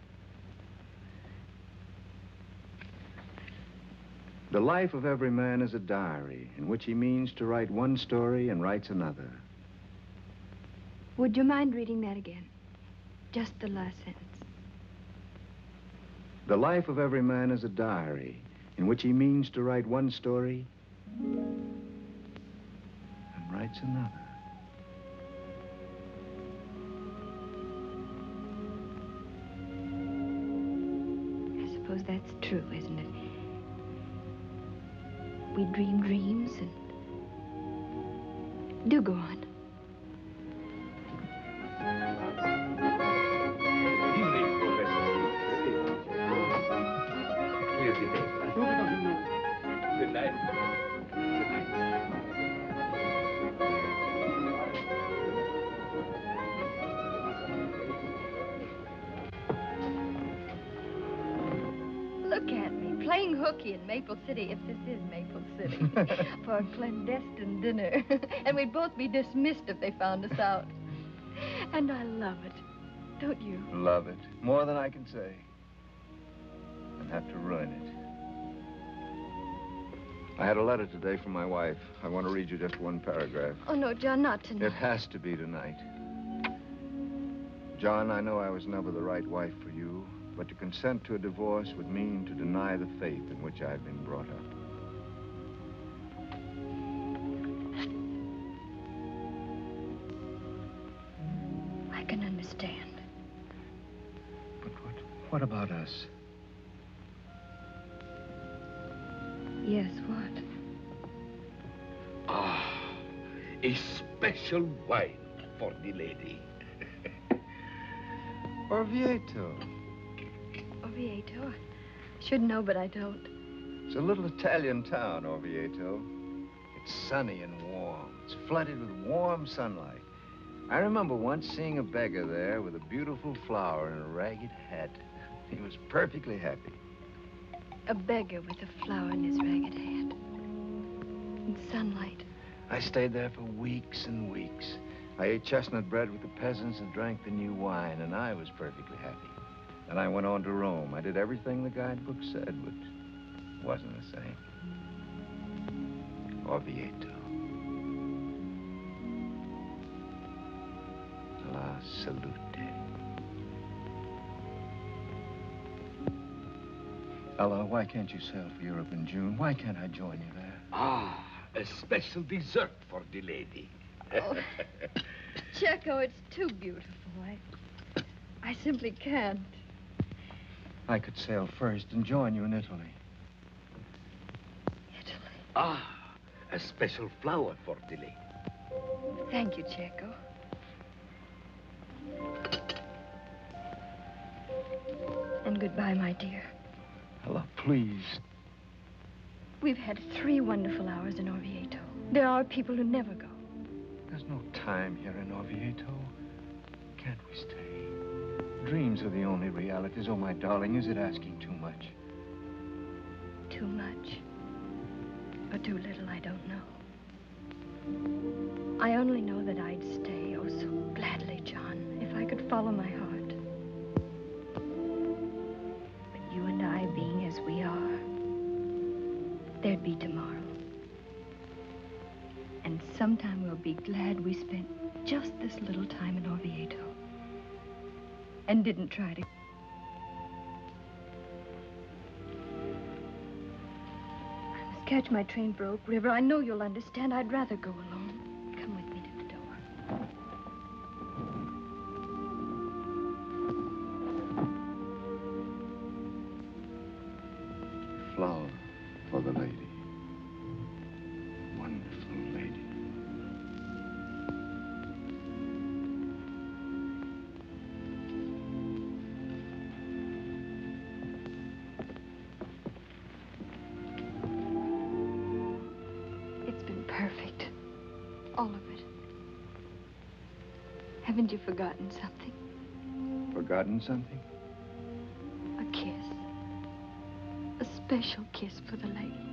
The life of every man is a diary in which he means to write one story and writes another. Would you mind reading that again? Just the last sentence. The life of every man is a diary in which he means to write one story and writes another. I suppose that's true, isn't it? We dream dreams and... Do go on. Good night. Look at me, playing hooky in Maple City, if this is Maple City, for a clandestine dinner. And we'd both be dismissed if they found us out. And I love it, don't you? Love it. More than I can say. I'd have to ruin it. I had a letter today from my wife. I want to read you just one paragraph. Oh, no, John, not tonight. It has to be tonight. John, I know I was never the right wife for you, but to consent to a divorce would mean to deny the faith in which I've been brought up. I can understand. But what about us? Yes, what? Ah, a special wine for the lady. Orvieto. Orvieto? I should know, but I don't. It's a little Italian town, Orvieto. It's sunny and warm. It's flooded with warm sunlight. I remember once seeing a beggar there with a beautiful flower and a ragged hat. He was perfectly happy. A beggar with a flower in his ragged hat. In sunlight. I stayed there for weeks and weeks. I ate chestnut bread with the peasants and drank the new wine, and I was perfectly happy. Then I went on to Rome. I did everything the guidebook said, but it wasn't the same. Orvieto. La salute. Ella, why can't you sail for Europe in June? Why can't I join you there? Ah, a special dessert for the lady. Oh, Checo, it's too beautiful. I simply can't. I could sail first and join you in Italy. Ah, a special flower for the lady. Thank you, Checo. And goodbye, my dear. Ella, please. We've had 3 wonderful hours in Orvieto. There are people who never go. There's no time here in Orvieto. Can't we stay? Dreams are the only realities. Oh, my darling, is it asking too much? Too much. Or too little, I don't know. I only know that I'd stay, oh, so gladly, John, if I could follow my heart. But you and I being as we are, there'd be tomorrow. And sometime we'll be glad we spent just this little time in Orvieto. And didn't try to... catch my train for Oak River, I know you'll understand. I'd rather go alone. Come with me to the door. Flower for the lady. Wonderful lady. It's been perfect. All of it. Haven't you forgotten something? Forgotten something? A kiss. A special kiss for the lady.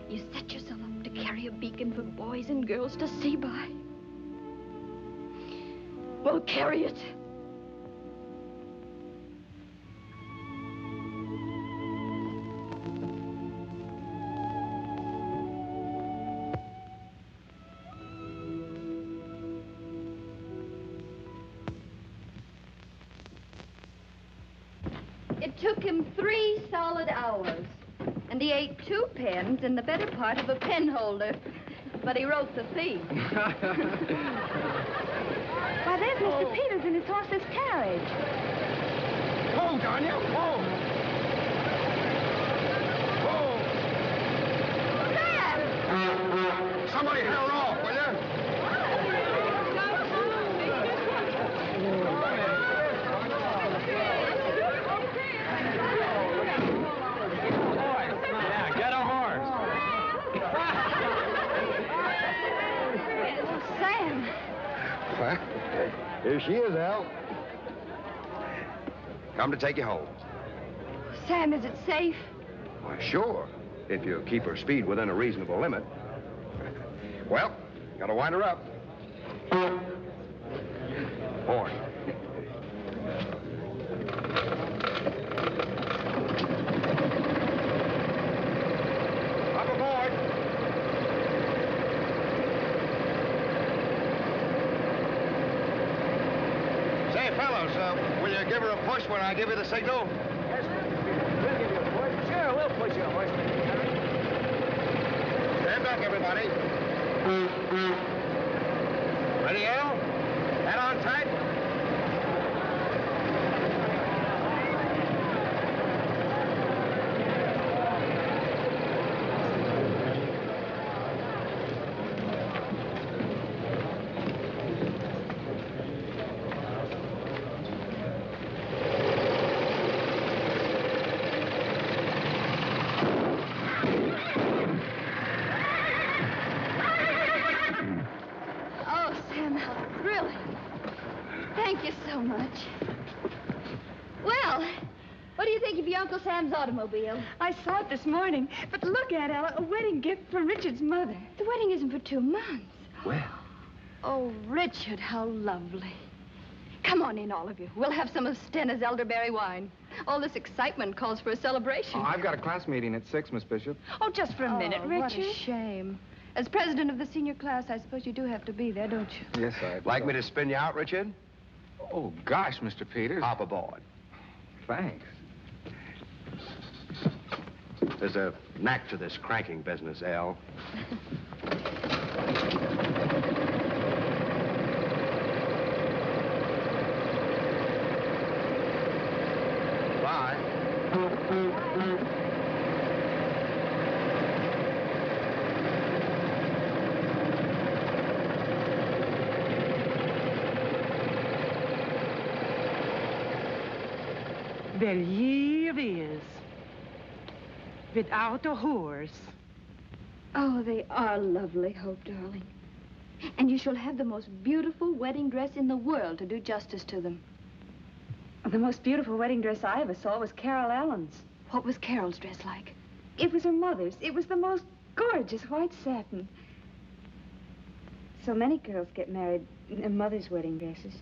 You set yourself up to carry a beacon for boys and girls to see by. Well, carry it. It took him 3 solid hours. And he ate 2 pens and the better part of a pen holder. But he wrote the theme. Why, there's Mr. Peters in his horse's carriage. Whoa, Tanya, whoa! Whoa! Somebody held off, will you? Sam. Well, here she is, Al. Come to take you home. Sam, is it safe? Why, sure, if you keep her speed within a reasonable limit. Well, gotta wind her up. Horn. Up aboard. Say, fellows, will you give her a push when I give you the signal? Yes, we'll give you a push. Sure, we'll push you, horseman. Stand back, everybody. Ready, Al? Head on tight. Uncle Sam's automobile. I saw it this morning. But look at Ella, a wedding gift for Richard's mother. The wedding isn't for 2 months. Well. Oh, Richard, how lovely. Come on in, all of you. We'll have some of Stena's elderberry wine. All this excitement calls for a celebration. Oh, I've got a class meeting at 6, Miss Bishop. Oh, just for a minute, Richard. What a shame. As president of the senior class, I suppose you do have to be there, don't you? Yes, I... Like me to spin you out, Richard? Oh, gosh, Mr. Peters. Hop aboard. Thanks. There's a knack to this cranking business, Al. Bye. Well, here is. Without a horse, Oh, they are lovely, Hope, darling. And you shall have the most beautiful wedding dress in the world to do justice to them. The most beautiful wedding dress I ever saw was Carol Allen's. What was Carol's dress like? It was her mother's. It was the most gorgeous white satin. So many girls get married in their mother's wedding dresses.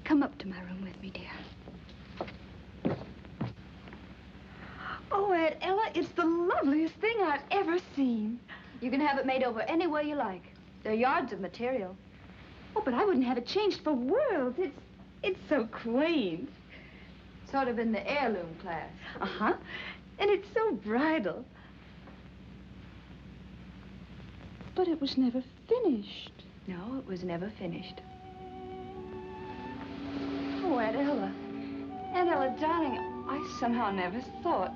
Come up to my room with me, dear. Oh, Aunt Ella, it's the loveliest thing I've ever seen. You can have it made over any way you like. There are yards of material. Oh, but I wouldn't have it changed for worlds. It's so quaint. Sort of in the heirloom class. Uh-huh. And it's so bridal. But it was never finished. No, it was never finished. Oh, Aunt Ella. Aunt Ella, darling, I somehow never thought.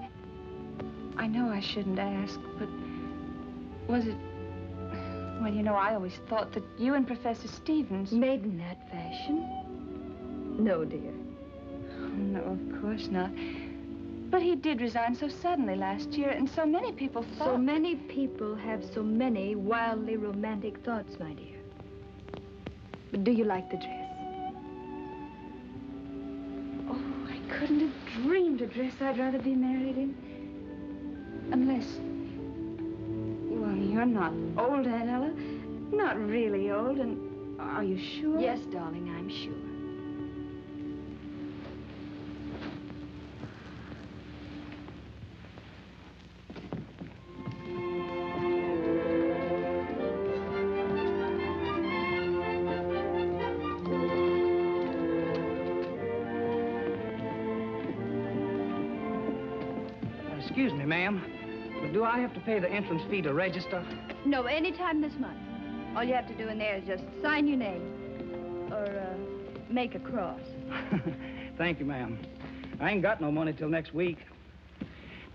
I know I shouldn't ask, but was it... Well, you know, I always thought that you and Professor Stevens... Made in that fashion? No, dear. Oh, no, of course not. But he did resign so suddenly last year, and so many people thought... So many people have so many wildly romantic thoughts, my dear. But do you like the dress? Oh, I couldn't have dreamed a dress I'd rather be married in. Unless... Well, you're not old, Aunt Ella. Not really old, and are you sure? Yes, darling, I'm sure. Excuse me, ma'am, but do I have to pay the entrance fee to register? No, anytime this month. All you have to do in there is just sign your name. Or, make a cross. Thank you, ma'am. I ain't got no money till next week.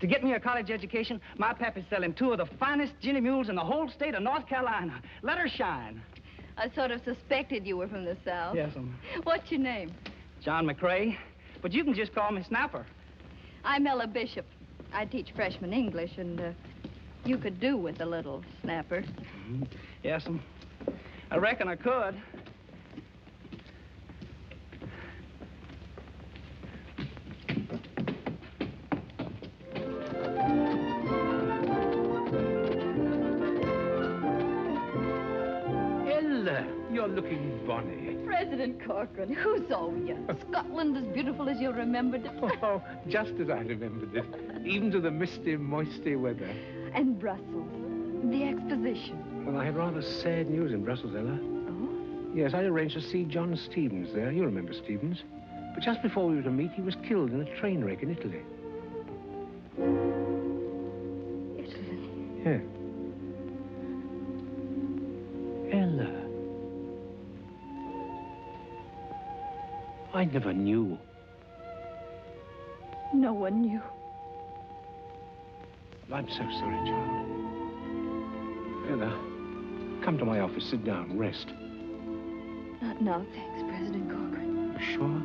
To get me a college education, my pappy's selling 2 of the finest ginny mules in the whole state of North Carolina. Let her shine. I sort of suspected you were from the South. Yes, What's your name? John McCrae. But you can just call me Snapper. I'm Ella Bishop. I teach freshman English, and you could do with a little snapper. Yes, I reckon I could. Ella, you're looking bonny. President Corcoran, who's over you? Scotland as beautiful as you'll remember it. Oh, just as I remembered it. Even to the misty, moisty weather. And Brussels, the exposition. Well, I had rather sad news in Brussels, Ella. Oh? Yes, I arranged to see John Stevens there. You remember Stevens. But just before we were to meet, he was killed in a train wreck in Italy. Italy? Yeah. Ella. I never knew. No one knew. I'm so sorry, child. Ella, come to my office, sit down, rest. Not now, thanks, President Corcoran. You sure?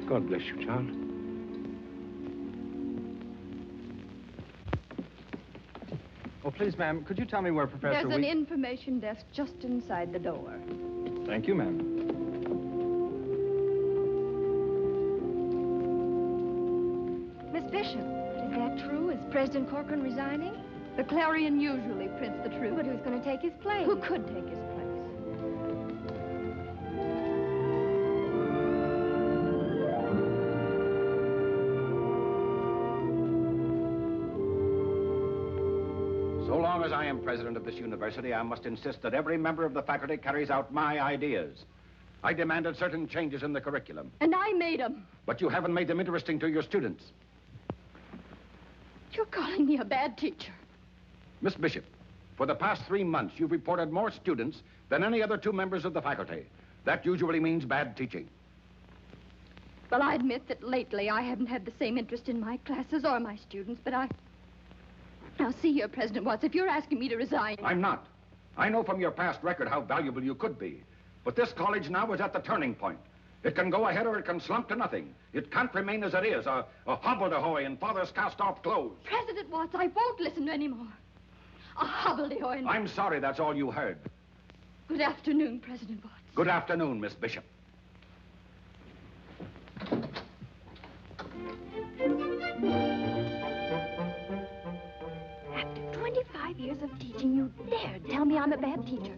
God bless you, child. Oh, please, ma'am, could you tell me where Professor There's an information desk just inside the door. Thank you, ma'am. Miss Bishop, is that true? Is President Corcoran resigning? The Clarion usually prints the truth. But who's going to take his place? Who could take his place? So long as I am president of this university, I must insist that every member of the faculty carries out my ideas. I demanded certain changes in the curriculum. And I made them. But you haven't made them interesting to your students. You're calling me a bad teacher. Miss Bishop, for the past 3 months, you've reported more students than any other 2 members of the faculty. That usually means bad teaching. Well, I admit that lately I haven't had the same interest in my classes or my students, but Now, see here, President Watts, if you're asking me to resign... I'm not. I know from your past record how valuable you could be. But this college now is at the turning point. It can go ahead or it can slump to nothing. It can't remain as it is, a hobbledehoy in father's cast-off clothes. President Watts, I won't listen anymore. A hobbledehoy. I'm sorry that's all you heard. Good afternoon, President Watts. Good afternoon, Miss Bishop. After 25 years of teaching, you dare tell me I'm a bad teacher.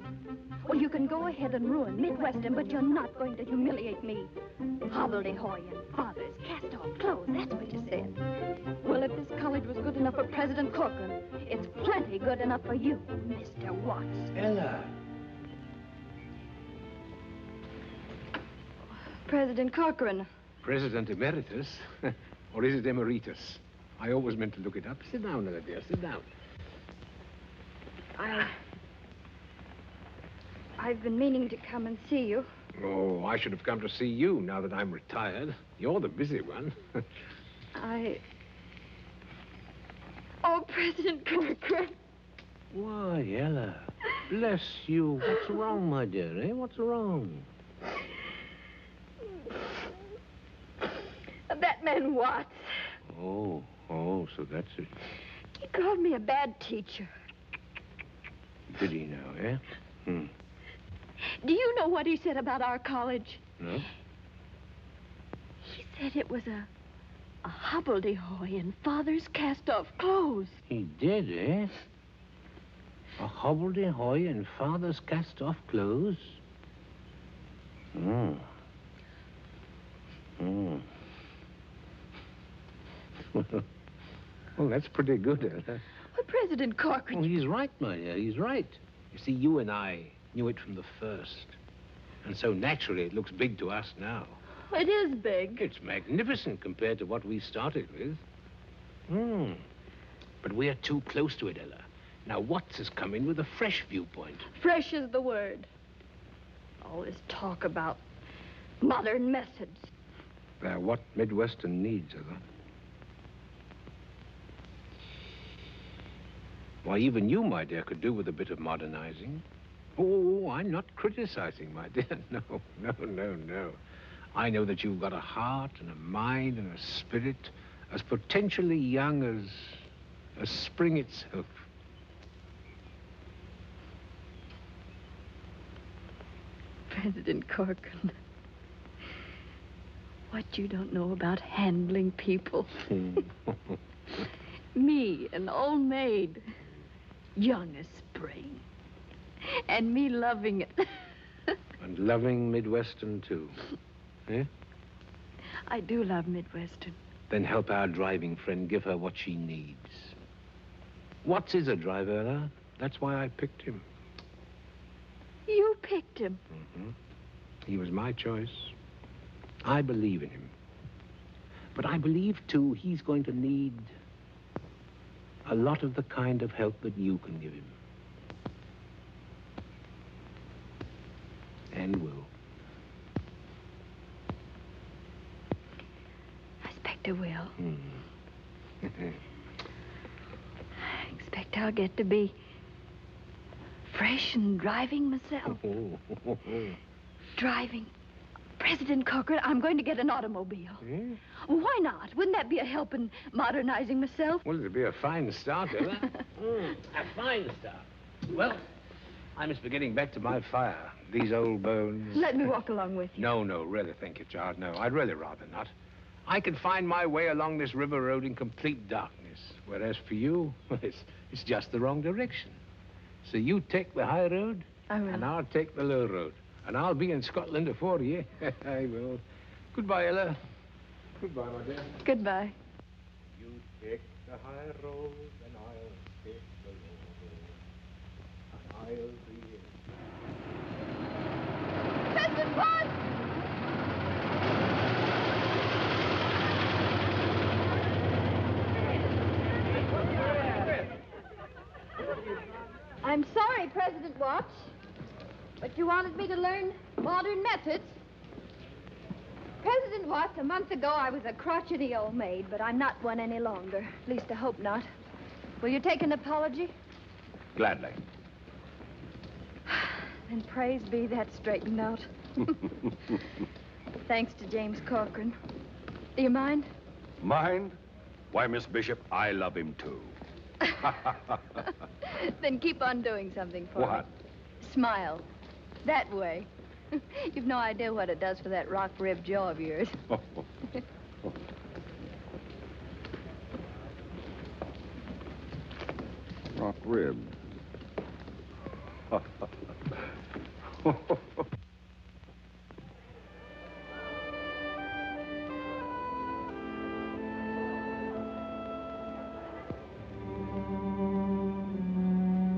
Well, you can go ahead and ruin Midwestern, but you're not going to humiliate me. Hobbledehoy and father's cast-off clothes, that's what you said. Well, if this college was good enough for President Corcoran, it's plenty good enough for you, Mr. Watts. Ella. President Corcoran. President Emeritus? Or is it Emeritus? I always meant to look it up. Sit down, Ella, dear, sit down. I've been meaning to come and see you. Oh, I should have come to see you now that I'm retired. You're the busy one. Oh, President Corcoran. Why, Ella, bless you. What's wrong, my dear, eh? What's wrong? That man Watts. Oh, so that's it. He called me a bad teacher. Did he now, eh? Do you know what he said about our college? No? He said it was a hobbledehoy in father's cast-off clothes. He did, eh? A hobbledehoy in father's cast-off clothes? Well, that's pretty good, Ella. Well, President Corcoran... Oh, he's right, my dear, he's right. You see, you and I knew it from the first. And so naturally it looks big to us now. It is big. It's magnificent compared to what we started with. But we are too close to it, Ella. Now, Watts has come in with a fresh viewpoint. Fresh is the word. All this talk about modern methods. They're what Midwestern needs, Ella. Why, even you, my dear, could do with a bit of modernizing. Oh, I'm not criticizing, my dear. No. I know that you've got a heart and a mind and a spirit as potentially young as spring itself. President Corcoran, what you don't know about handling people. Me, an old maid, young as spring, and me loving it. And loving Midwestern, too. Eh? I do love Midwestern. Then help our driving friend give her what she needs. Watts is a driver, Ella. That's why I picked him. You picked him? He was my choice. I believe in him. But I believe, too, he's going to need a lot of the kind of help that you can give him. And will. I expect I will. I expect I'll get to be fresh and driving myself. Driving. President Corcoran, I'm going to get an automobile. Why not? Wouldn't that be a help in modernizing myself? Well, it'd be a fine start, Ella. A fine start. Well, I must be getting back to my fire. These old bones. Let me walk along with you. No, really, thank you, child. No, I'd really rather not. I can find my way along this river road in complete darkness. Whereas for you, it's just the wrong direction. So you take the high road, and I'll take the low road. And I'll be in Scotland before you. I will. Goodbye, Ella. Goodbye, my dear. Goodbye. You take the high road, and I'll take the low road. And I'll be in. President Watts! I'm sorry, President Watts, but you wanted me to learn modern methods. President Watts, a month ago I was a crotchety old maid, but I'm not one any longer. At least I hope not. Will you take an apology? Gladly. Then praise be that's straightened out. thanks to James Corcoran. Do you mind? Mind? Why, Miss Bishop, I love him too. Then keep on doing something for What? me. Smile. That way. You've no idea what it does for that rock-ribbed jaw of yours. Rock rib.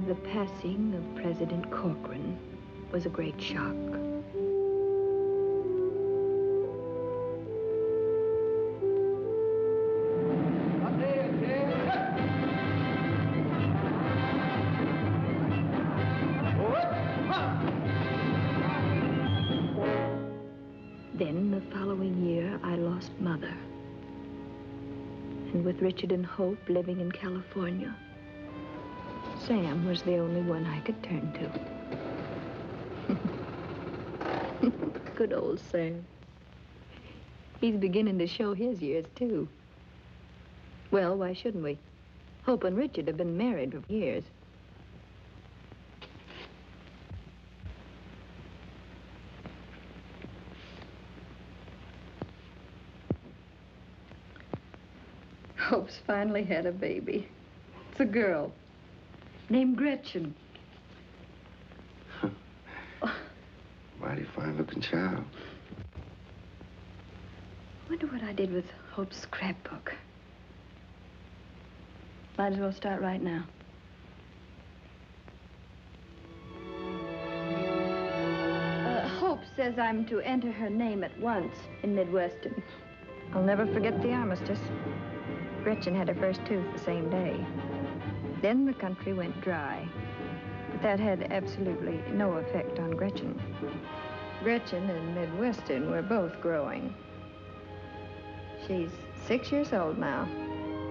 The passing of President Corcoran was a great shock. Then, the following year, I lost Mother. And with Richard and Hope living in California, Sam was the only one I could turn to. Good old Sam. He's beginning to show his years, too. Well, why shouldn't we? Hope and Richard have been married for years. Hope's finally had a baby. It's a girl named Gretchen. Mighty fine-looking child. Wonder what I did with Hope's scrapbook. Might as well start right now. Hope says I'm to enter her name at once in Midwestern. I'll never forget the armistice. Gretchen had her first tooth the same day. Then the country went dry. But that had absolutely no effect on Gretchen. Gretchen and Midwestern were both growing. She's 6 years old now.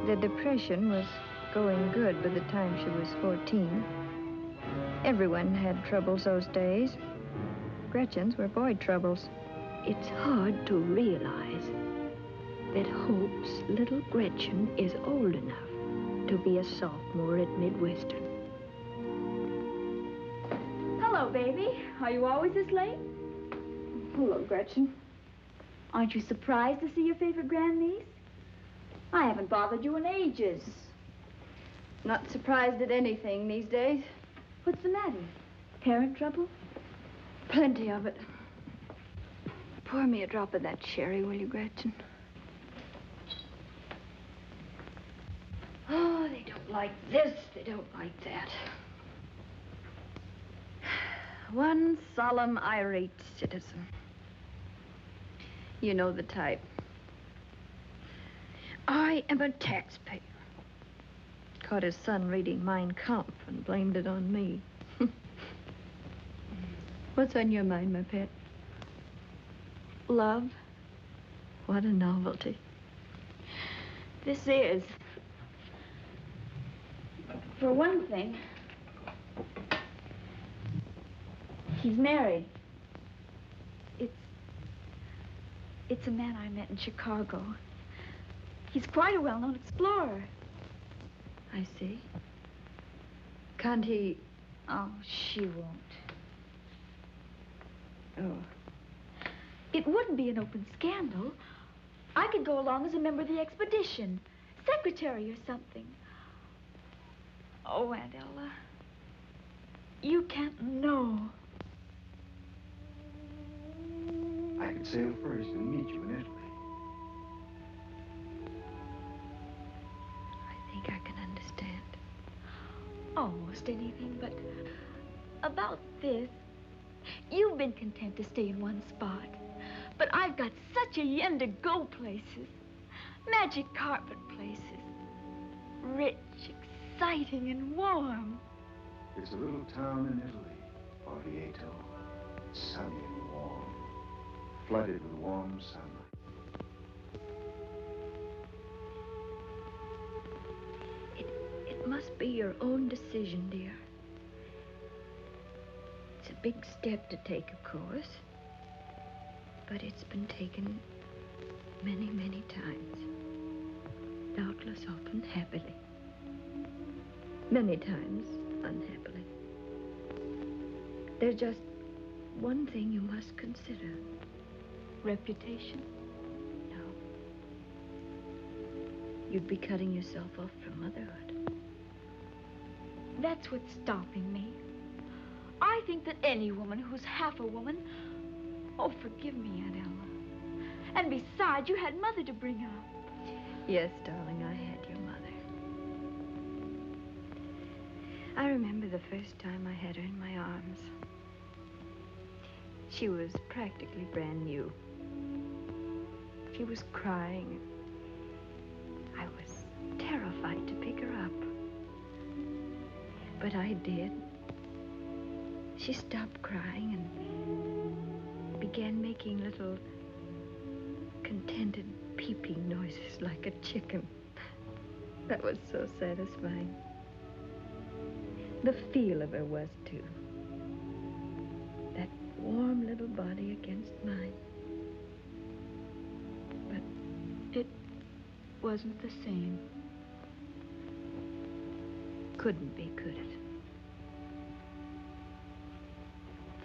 The depression was going good by the time she was 14. Everyone had troubles those days. Gretchen's were boy troubles. It's hard to realize that Hope's little Gretchen is old enough to be a sophomore at Midwestern. Hello, baby. Are you always this late? Hello, Gretchen. Aren't you surprised to see your favorite grandniece? I haven't bothered you in ages. Not surprised at anything these days. What's the matter? Parent trouble? Plenty of it. Pour me a drop of that sherry, will you, Gretchen? Oh, they don't like this, they don't like that. One solemn, irate citizen. You know the type. I am a taxpayer. Caught his son reading Mein Kampf and blamed it on me. What's on your mind, my pet? Love? What a novelty. This is. For one thing, he's married. It's a man I met in Chicago. He's quite a well-known explorer. I see. Can't he... Oh, she won't. Oh. It wouldn't be an open scandal. I could go along as a member of the expedition, secretary or something. Oh, Aunt Ella, you can't know. I could sail first and meet you in Italy. I think I can understand. Almost anything, but about this, you've been content to stay in one spot. But I've got such a yen to go places. Magic carpet places. Rich, exciting, and warm. It's a little town in Italy, Orvieto. Sunny and warm. Flooded with warm sunlight. It must be your own decision, dear. It's a big step to take, of course. But it's been taken many, many times. Doubtless often happily. Many times unhappily. There's just one thing you must consider. Reputation? No. You'd be cutting yourself off from motherhood. That's what's stopping me. I think that any woman who's half a woman... Oh, forgive me, Aunt Alma. And besides, you had Mother to bring up. Yes, darling, I had your mother. I remember the first time I had her in my arms. She was practically brand new. She was crying. I was terrified to pick her up. But I did. She stopped crying and began making little contented peeping noises like a chicken. That was so satisfying. The feel of her was, too. That warm little body against mine. But it wasn't the same. Couldn't be, could it?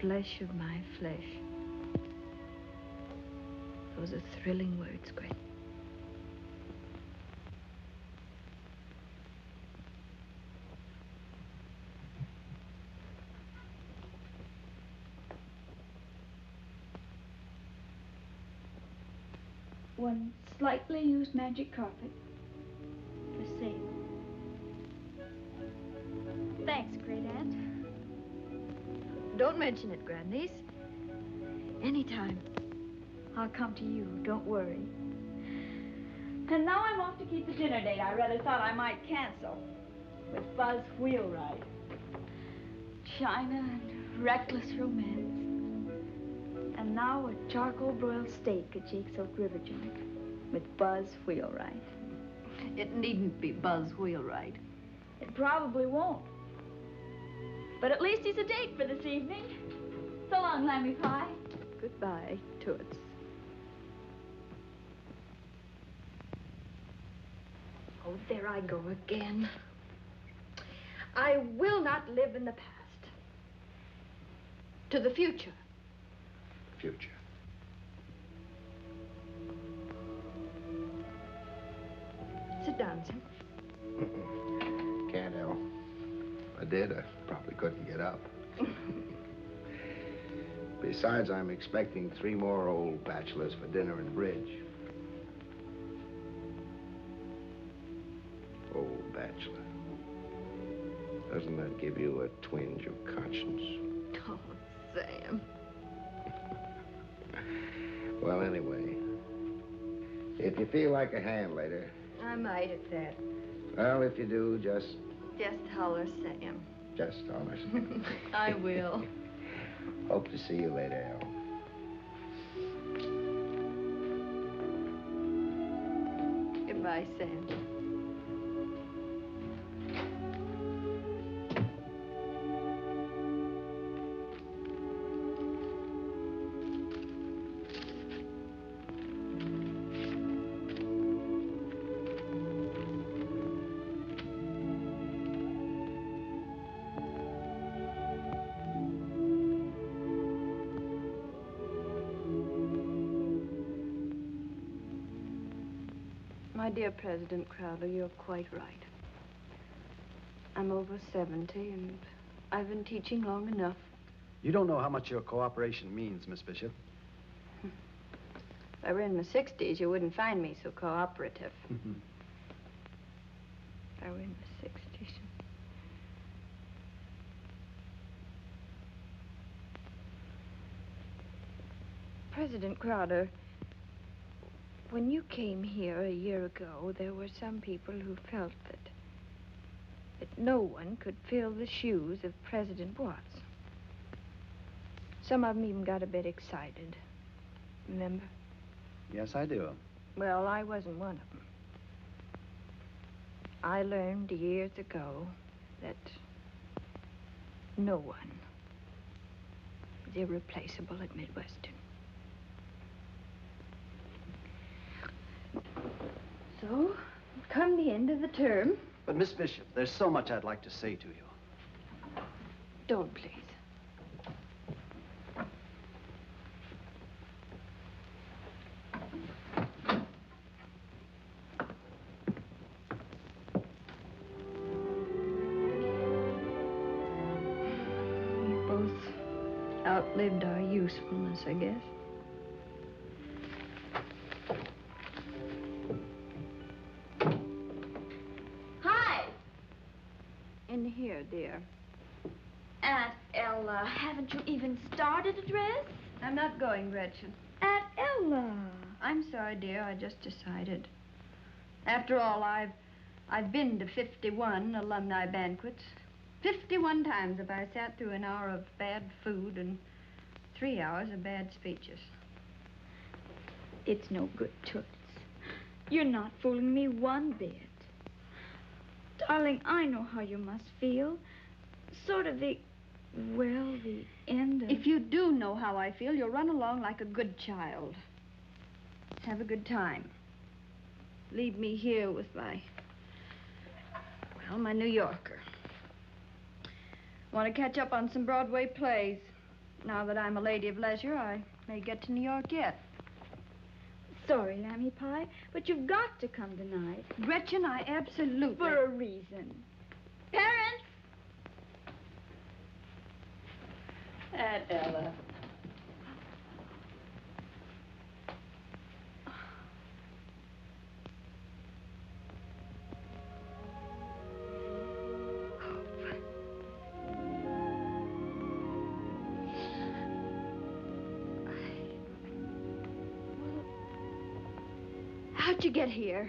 Flesh of my flesh. Those are thrilling words, Gretchen. One slightly used magic carpet. The same. Thanks, great aunt. Don't mention it, grandniece. Anytime. I'll come to you, don't worry. And now I'm off to keep the dinner date I rather thought I might cancel. With Buzz Wheelwright. China and reckless romance. And now a charcoal broiled steak at Jake's Oak River joint. With Buzz Wheelwright. It needn't be Buzz Wheelwright. It probably won't. But at least he's a date for this evening. So long, Lammy Pie. Goodbye, Toots. Oh, there I go again. I will not live in the past. To the future. Future. Sit down, son. Can't, El. If I did, I probably couldn't get up. Besides, I'm expecting 3 more old bachelors for dinner and bridge. Old bachelor. Doesn't that give you a twinge of conscience? Oh, Sam. Well, anyway, if you feel like a hand later... I might at that. Well, if you do, just holler, Sam. Just holler. I will. Hope to see you later, El. Goodbye, Sam. My dear President Crowder, you're quite right. I'm over 70, and I've been teaching long enough. You don't know how much your cooperation means, Miss Bishop. If I were in my 60s, you wouldn't find me so cooperative. If I were in my 60s. President Crowder, when you came here a year ago, there were some people who felt that no one could fill the shoes of President Watts. Some of them even got a bit excited. Remember? Yes, I do. Well, I wasn't one of them. I learned years ago that no one is irreplaceable at Midwestern. come the end of the term. But, Miss Bishop, there's so much I'd like to say to you. Don't, please. We both outlived our usefulness, I guess. In here, dear. Aunt Ella, haven't you even started a dress? I'm not going, Gretchen. Aunt Ella. I'm sorry, dear. I just decided. After all, I've been to 51 alumni banquets. 51 times have I sat through an hour of bad food and 3 hours of bad speeches. It's no good, Toots. You're not fooling me one bit. Darling, I know how you must feel. Sort of the end of... If you do know how I feel, you'll run along like a good child. Have a good time. Leave me here with my New Yorker. Want to catch up on some Broadway plays. Now that I'm a lady of leisure, I may get to New York yet. Sorry, Lammy Pie, but you've got to come tonight. Gretchen, I absolutely... For a reason. Parents! Aunt Ella. How'd you get here?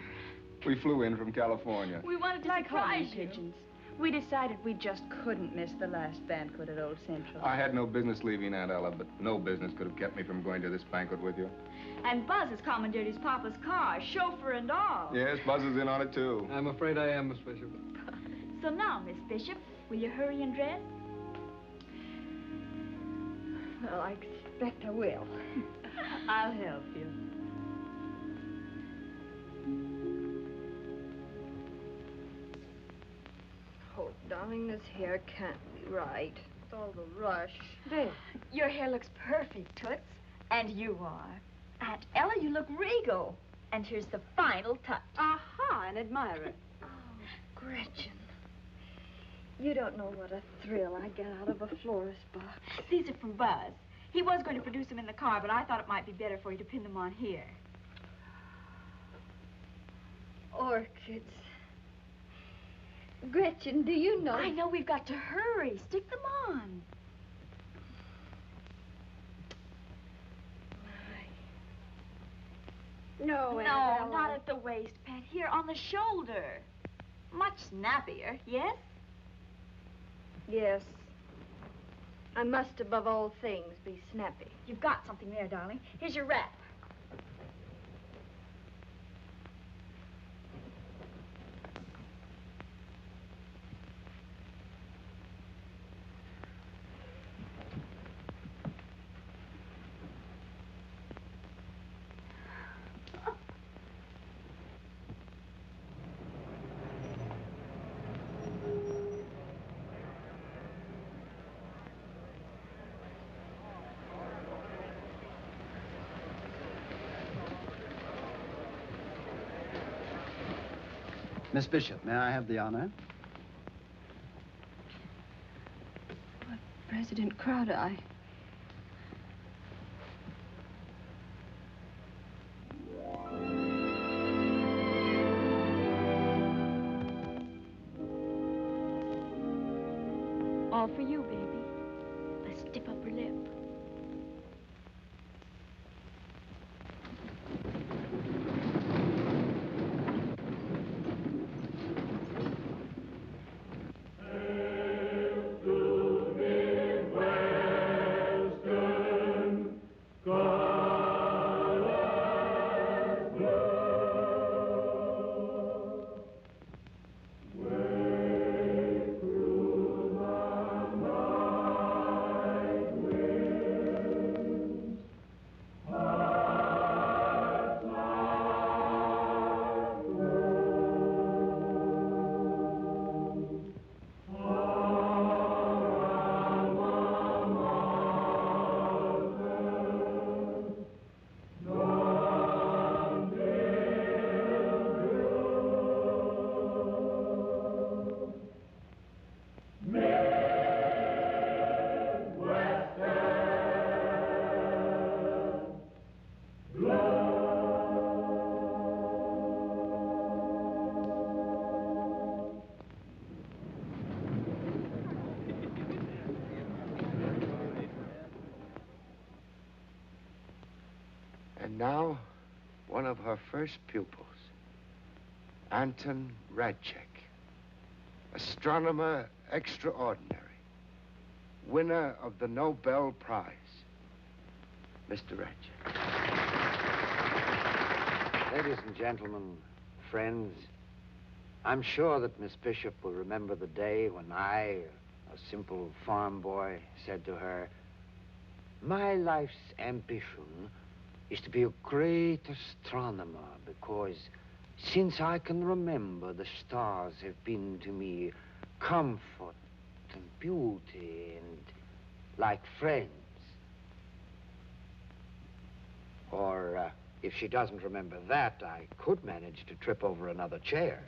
We flew in from California. We wanted to surprise you. Pigeons. We decided we just couldn't miss the last banquet at Old Central. I had no business leaving Aunt Ella, but no business could have kept me from going to this banquet with you. And Buzz has commandeered his papa's car, chauffeur and all. Yes, Buzz is in on it, too. I'm afraid I am, Miss Bishop. So now, Miss Bishop, will you hurry and dress? Well, I expect I will. I'll help you. Oh, darling, this hair can't be right. With all the rush. There. Your hair looks perfect, Toots. And you are. Aunt Ella, you look regal. And here's the final touch. Aha, an admirer. Oh, Gretchen. You don't know what a thrill I get out of a florist box. These are from Buzz. He was going to produce them in the car, but I thought it might be better for you to pin them on here. Orchids. Gretchen, do you know... I know we've got to hurry. Stick them on. No, No, not at the waist, Pet. Here, on the shoulder. Much snappier, yes? Yes. I must, above all things, be snappy. You've got something there, darling. Here's your wrap. Miss Bishop, may I have the honor? But President Crowdeye. All for you, baby. A stiff upper lip. Way through the And now, one of her first pupils, Anton Radchek, astronomer extraordinary, winner of the Nobel Prize. Mr. Radchek. Ladies and gentlemen, friends, I'm sure that Miss Bishop will remember the day when I, a simple farm boy, said to her, "My life's ambition is to be a great astronomer because since I can remember, the stars have been to me comfort and beauty and like friends." Or, if she doesn't remember that, I could manage to trip over another chair.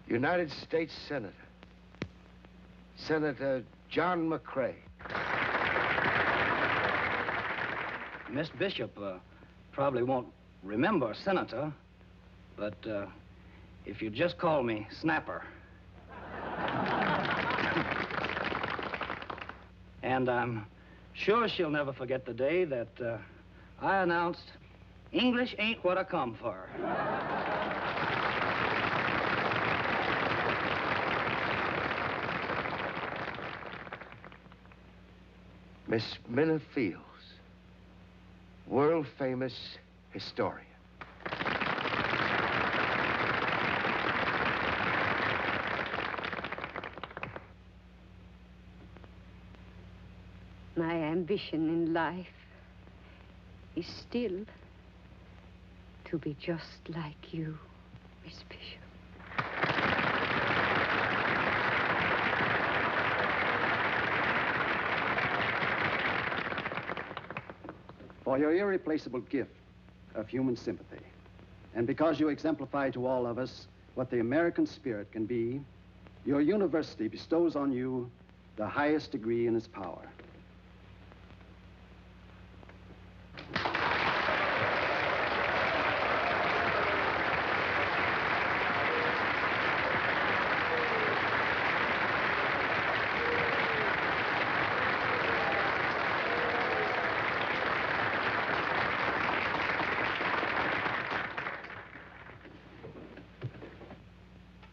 United States Senator, Senator John McCrae. Miss Bishop probably won't remember Senator, but if you just call me Snapper. And I'm sure she'll never forget the day that I announced English ain't what I come for. Miss Minna Fields, world-famous historian. My ambition in life is still to be just like you, Miss Bishop. For your irreplaceable gift of human sympathy, and because you exemplify to all of us what the American spirit can be, your university bestows on you the highest degree in its power.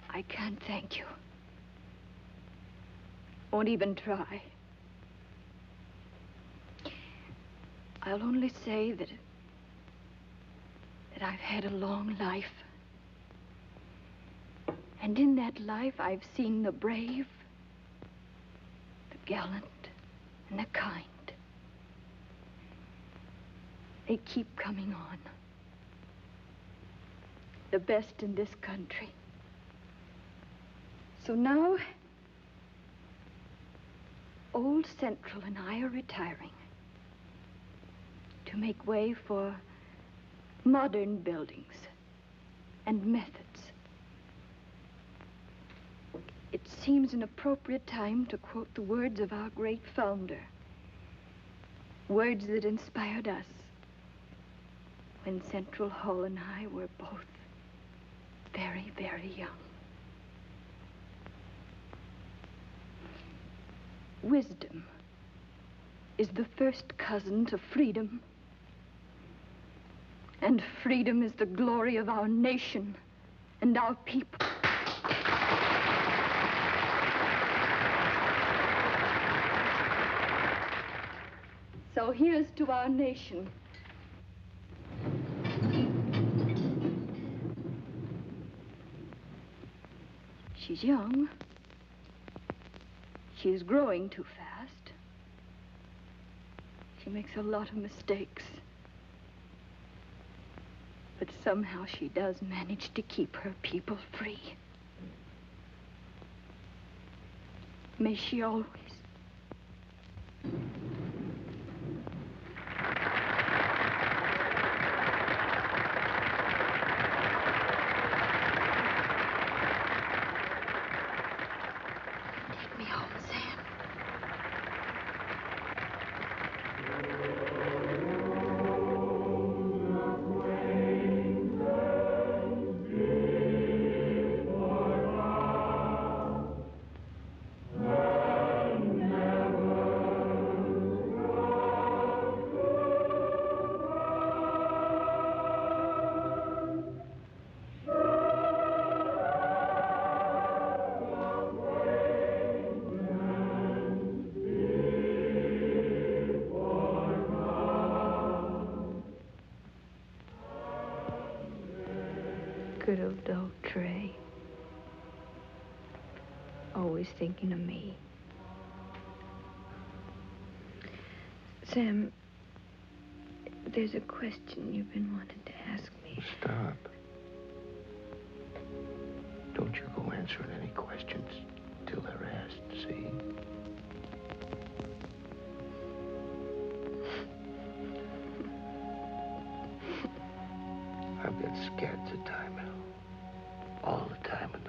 I can't thank you. Won't even try. I'll only say that I've had a long life. And in that life, I've seen the brave, the gallant, and the kind. They keep coming on. The best in this country. So now, Old Central and I are retiring to make way for modern buildings and methods. It seems an appropriate time to quote the words of our great founder, words that inspired us when Central Hall and I were both very, very young. Wisdom is the first cousin to freedom. And freedom is the glory of our nation and our people. So here's to our nation. She's young. She is growing too fast. She makes a lot of mistakes. But somehow she does manage to keep her people free. May she always. Take me home, Sam. Good old dog Trey. Always thinking of me. Sam, there's a question you've been wanting to ask me. Stop. Don't you go answering any questions till they're asked, see? I've got scats of time, Al. All the time in